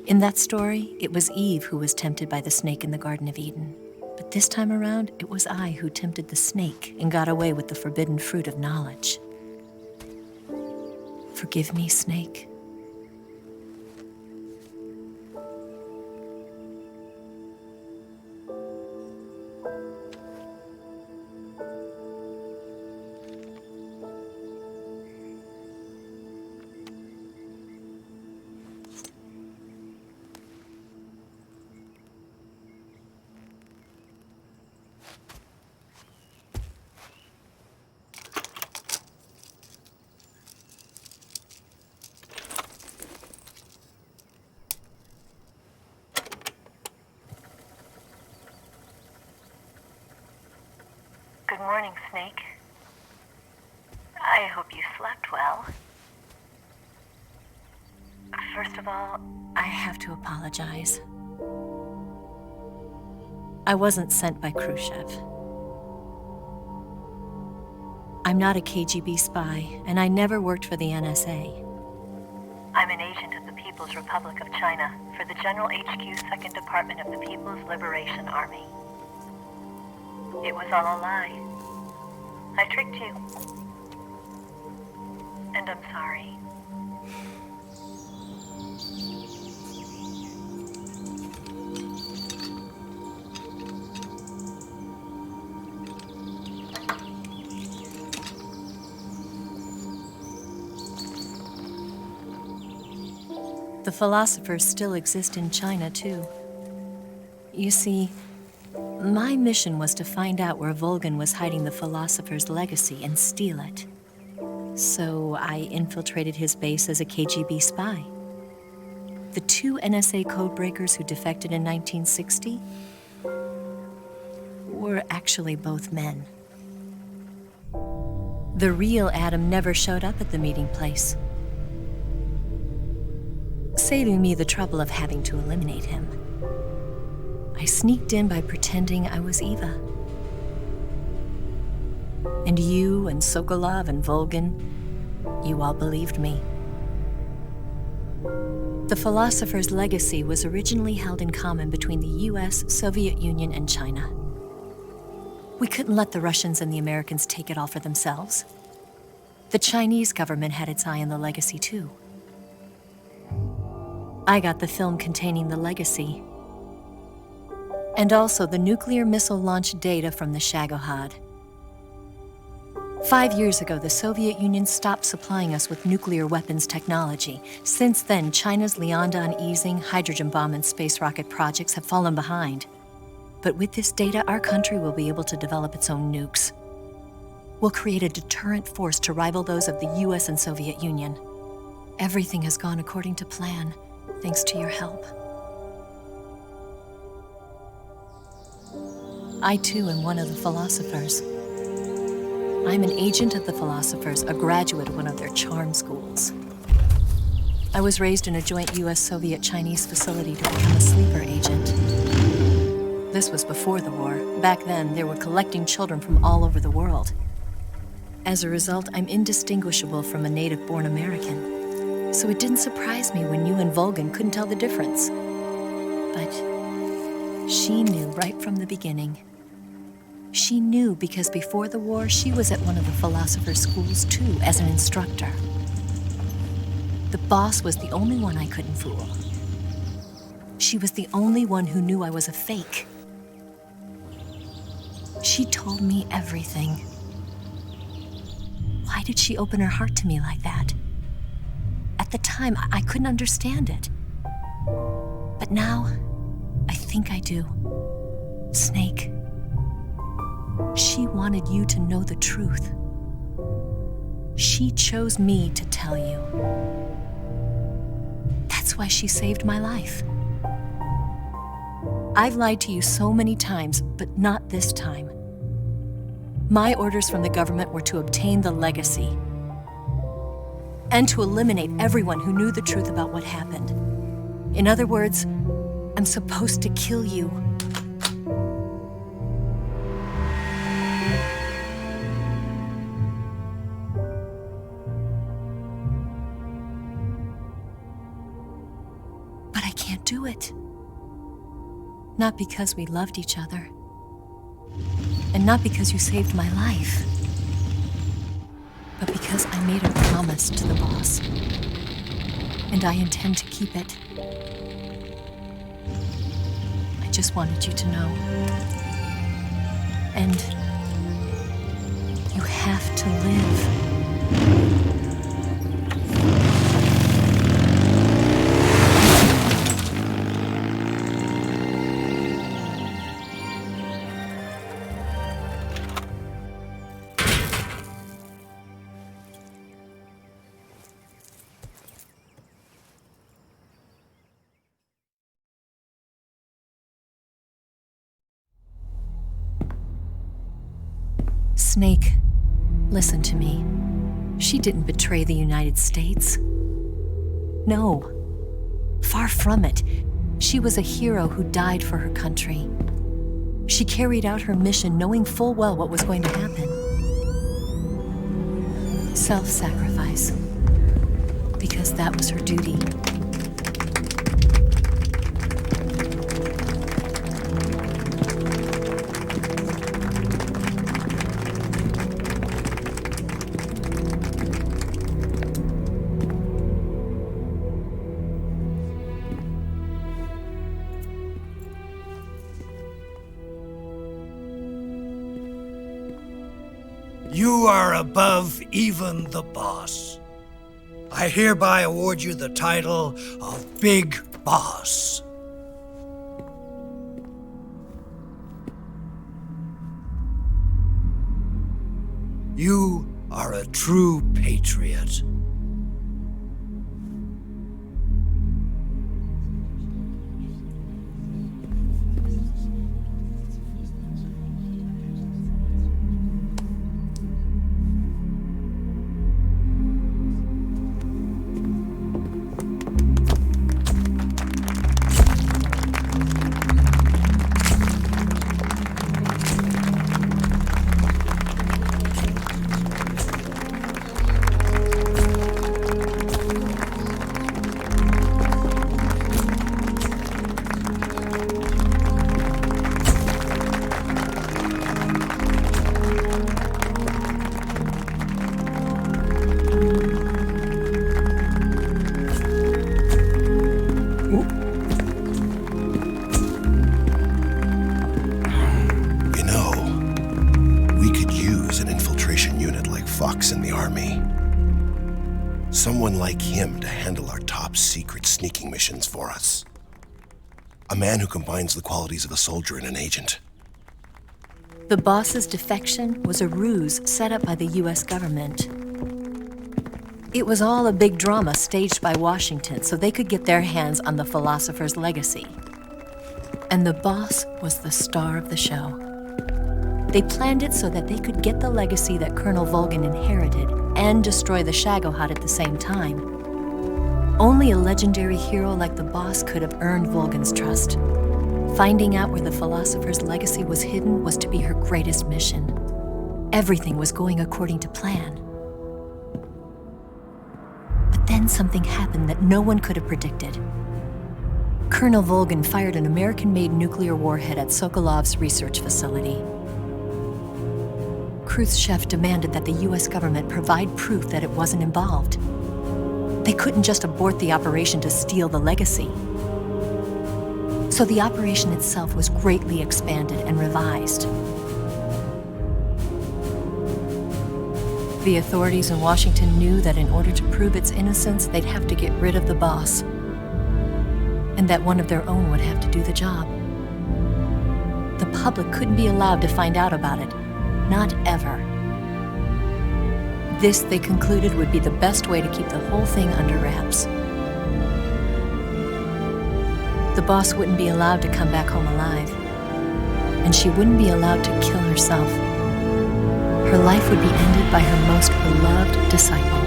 In that story, it was Eve who was tempted by the snake in the Garden of Eden. But this time around, it was I who tempted the snake and got away with the forbidden fruit of knowledge. Forgive me, snake. Good morning, Snake. I hope you slept well. First of all, I have to apologize. I wasn't sent by Khrushchev. I'm not a KGB spy, and I never worked for the NSA. I'm an agent of the People's Republic of China for the General HQ 2nd Department of the People's Liberation Army. It was all a lie. I tricked you. And I'm sorry. The philosophers still exist in China, too. You see, my mission was to find out where Volgan was hiding the philosopher's legacy and steal it. So I infiltrated his base as a KGB spy. The two NSA codebreakers who defected in 1960 were actually both men. The real Adam never showed up at the meeting place, saving me the trouble of having to eliminate him. I sneaked in by pretending I was Eva. And you and Sokolov and Volgin, you all believed me. The philosopher's legacy was originally held in common between the US, Soviet Union, and China. We couldn't let the Russians and the Americans take it all for themselves. The Chinese government had its eye on the legacy too. I got the film containing the legacy, and also the nuclear missile launch data from the Shagohod. 5 years ago, the Soviet Union stopped supplying us with nuclear weapons technology. Since then, China's Liaodong easing, hydrogen bomb, and space rocket projects have fallen behind. But with this data, our country will be able to develop its own nukes. We'll create a deterrent force to rival those of the US and Soviet Union. Everything has gone according to plan, thanks to your help. I too am one of the philosophers. I'm an agent of the philosophers, a graduate of one of their charm schools. I was raised in a joint US-Soviet-Chinese facility to become a sleeper agent. This was before the war. Back then, they were collecting children from all over the world. As a result, I'm indistinguishable from a native-born American. So it didn't surprise me when you and Volgin couldn't tell the difference. But she knew right from the beginning. She knew because before the war, she was at one of the philosopher's schools too, as an instructor. The boss was the only one I couldn't fool. She was the only one who knew I was a fake. She told me everything. Why did she open her heart to me like that? At the time, I couldn't understand it. But now, I think I do. Snake. She wanted you to know the truth. She chose me to tell you. That's why she saved my life. I've lied to you so many times, but not this time. My orders from the government were to obtain the legacy and to eliminate everyone who knew the truth about what happened. In other words, I'm supposed to kill you. But I can't do it. Not because we loved each other. And not because you saved my life. But because I made a promise to the boss. And I intend to keep it. I just wanted you to know. And you have to live. Snake, listen to me. She didn't betray the United States. No, far from it. She was a hero who died for her country. She carried out her mission knowing full well what was going to happen. Self-sacrifice. Because that was her duty. You are above even the boss. I hereby award you the title of Big Boss. You are a true patriot. box in the army. Someone like him to handle our top secret sneaking missions for us. A man who combines the qualities of a soldier and an agent. The boss's defection was a ruse set up by the US government. It was all a big drama staged by Washington so they could get their hands on the philosopher's legacy. And the boss was the star of the show. They planned it so that they could get the legacy that Colonel Volgin inherited and destroy the Shagohod at the same time. Only a legendary hero like the boss could have earned Volgin's trust. Finding out where the philosopher's legacy was hidden was to be her greatest mission. Everything was going according to plan. But then something happened that no one could have predicted. Colonel Volgin fired an American-made nuclear warhead at Sokolov's research facility. Khrushchev demanded that the US government provide proof that it wasn't involved. They couldn't just abort the operation to steal the legacy. So the operation itself was greatly expanded and revised. The authorities in Washington knew that in order to prove its innocence, they'd have to get rid of the boss, and that one of their own would have to do the job. The public couldn't be allowed to find out about it, not ever. This, they concluded, would be the best way to keep the whole thing under wraps. The boss wouldn't be allowed to come back home alive, and she wouldn't be allowed to kill herself. Her life would be ended by her most beloved disciple.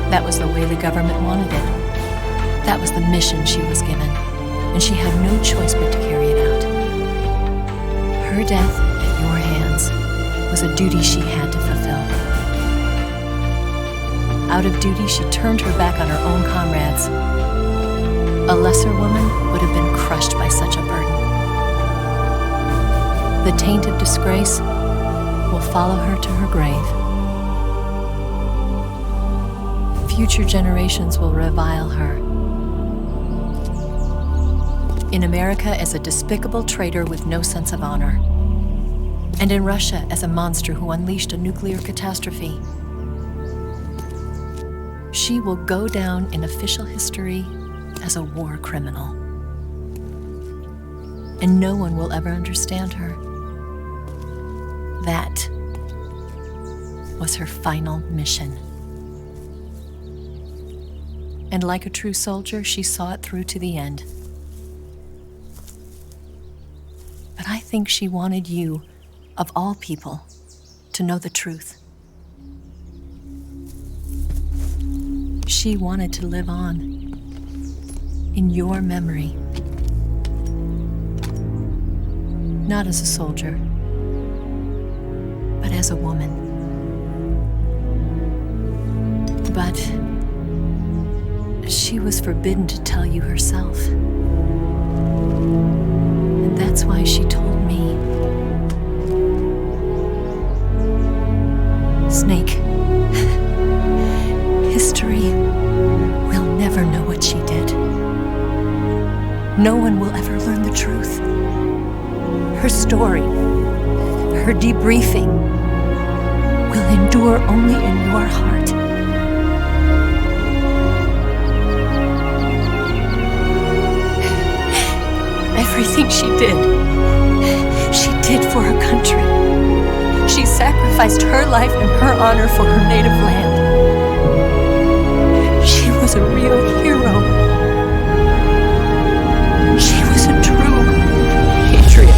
That was the way the government wanted it. That was the mission she was given, and she had no choice but to carry it out. Her death at your hands was a duty she had to fulfill. Out of duty, she turned her back on her own comrades. A lesser woman would have been crushed by such a burden. The taint of disgrace will follow her to her grave. Future generations will revile her. In America as a despicable traitor with no sense of honor. And in Russia as a monster who unleashed a nuclear catastrophe. She will go down in official history as a war criminal. And no one will ever understand her. That was her final mission. And like a true soldier, she saw it through to the end. But I think she wanted you, of all people, to know the truth. She wanted to live on in your memory. Not as a soldier, but as a woman. But she was forbidden to tell you herself. And that's why she told me. Snake, history will never know what she did. No one will ever learn the truth. Her story, her debriefing, will endure only in your heart. Everything she did for her country. She sacrificed her life and her honor for her native land. She was a real hero. She was a true patriot.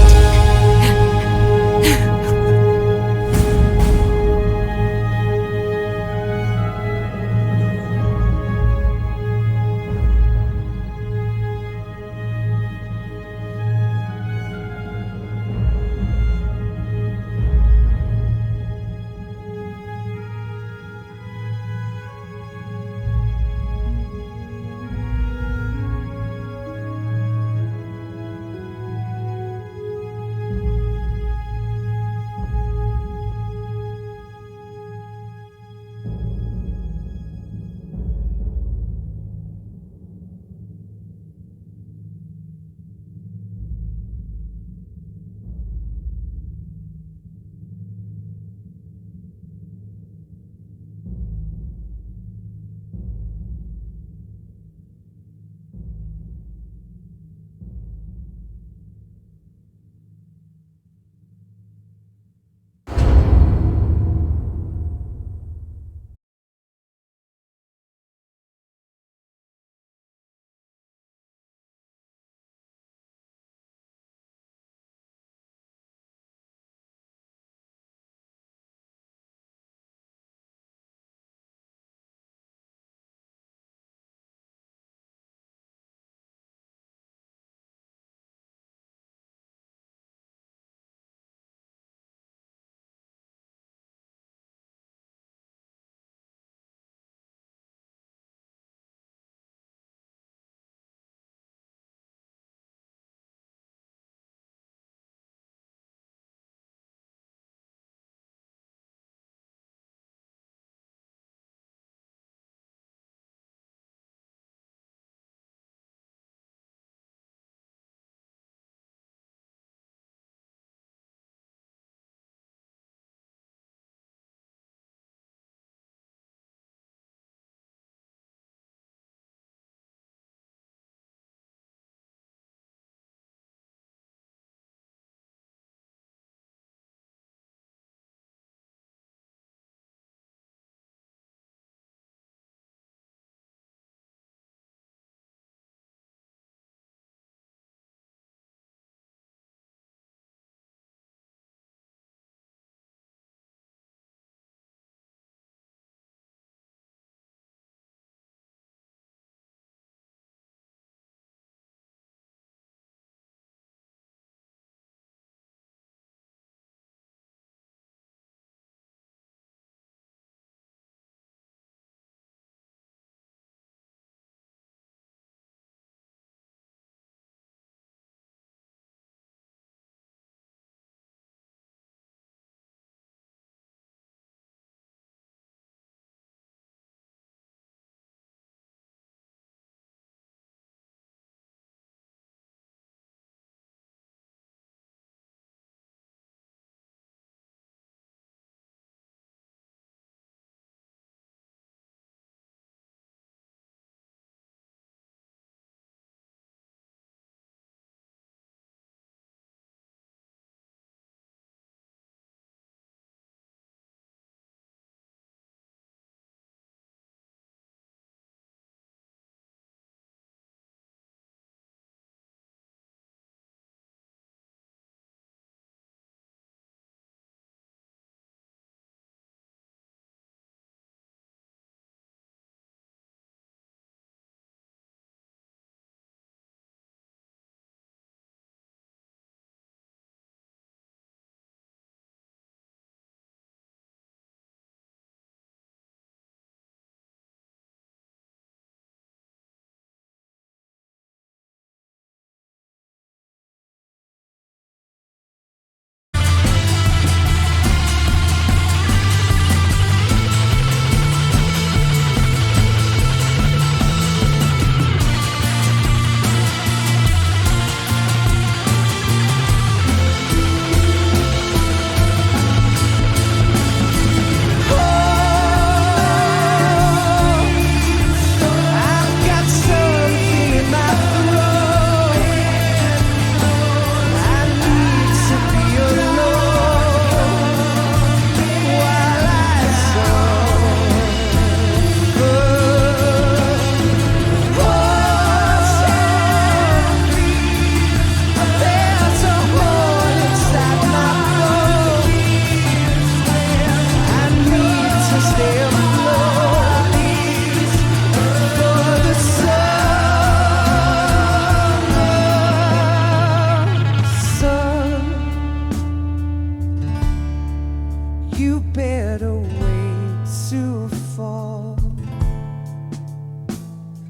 you better wait to fall.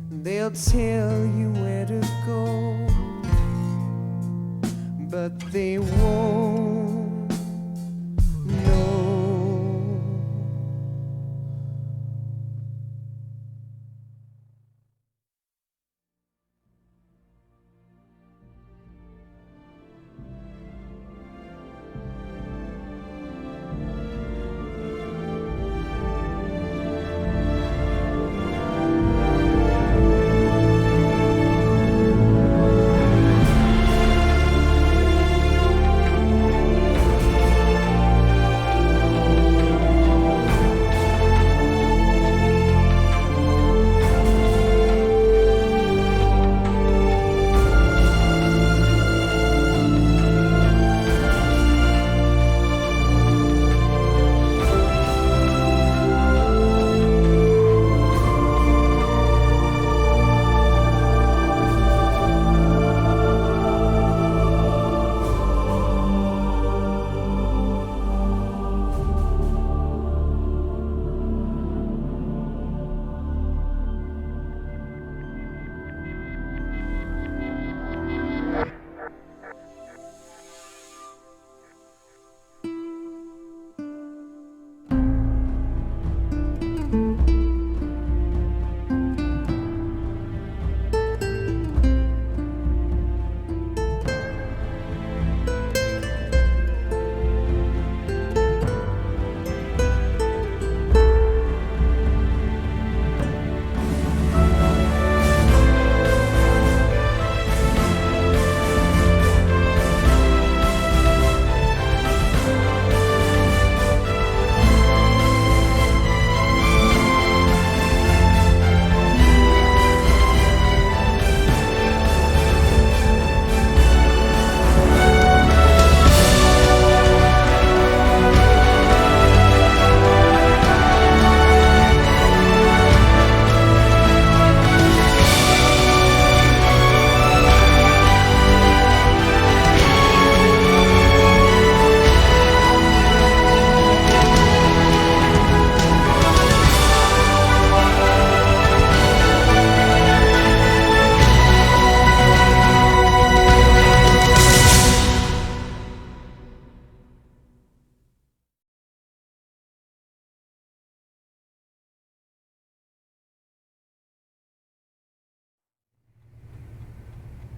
They'll tell you where to go, but they won't know.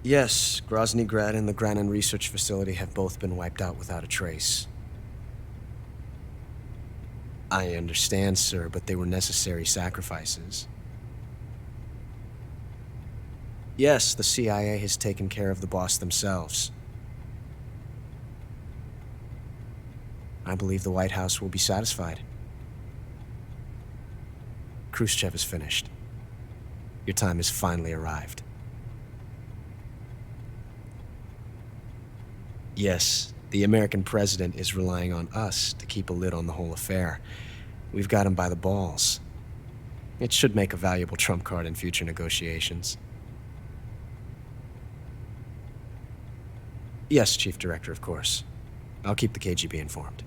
Yes, Grozny Grad and the Granin Research Facility have both been wiped out without a trace. I understand, sir, but they were necessary sacrifices. Yes, the CIA has taken care of the boss themselves. I believe the White House will be satisfied. Khrushchev is finished. Your time has finally arrived. Yes, the American president is relying on us to keep a lid on the whole affair. We've got him by the balls. It should make a valuable trump card in future negotiations. Yes, Chief Director, of course. I'll keep the KGB informed.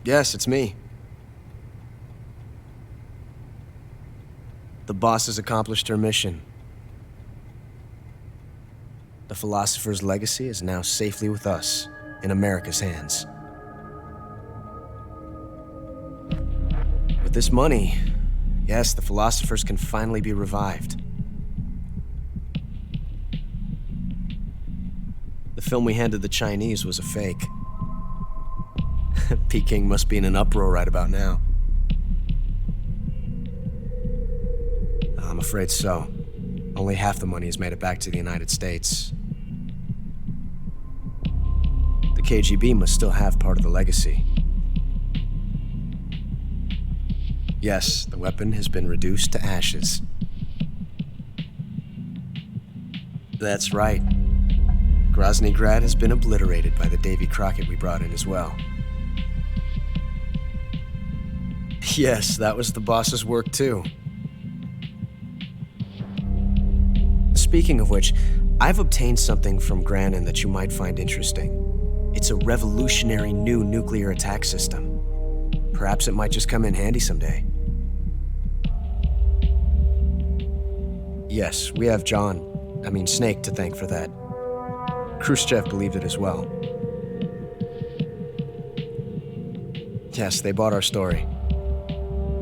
Yes, it's me. The boss has accomplished her mission. The philosopher's legacy is now safely with us, in America's hands. With this money, yes, the philosophers can finally be revived. The film we handed the Chinese was a fake. Peking must be in an uproar right about now. I'm afraid so. Only half the money has made it back to the United States. The KGB must still have part of the legacy. Yes, the weapon has been reduced to ashes. That's right. Groznygrad has been obliterated by the Davy Crockett we brought in as well. Yes, that was the boss's work too. Speaking of which, I've obtained something from Granin that you might find interesting. It's a revolutionary new nuclear attack system. Perhaps it might just come in handy someday. Yes, we have Snake to thank for that. Khrushchev believed it as well. Yes, they bought our story.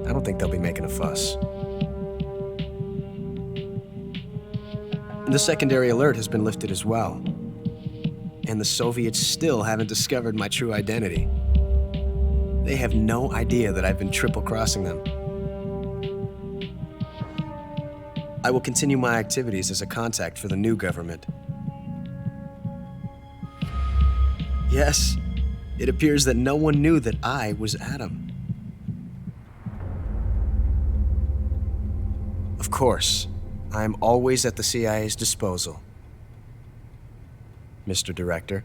I don't think they'll be making a fuss. The secondary alert has been lifted as well. And the Soviets still haven't discovered my true identity. They have no idea that I've been triple-crossing them. I will continue my activities as a contact for the new government. Yes, it appears that no one knew that I was Adam. Of course, I am always at the CIA's disposal, Mr. Director.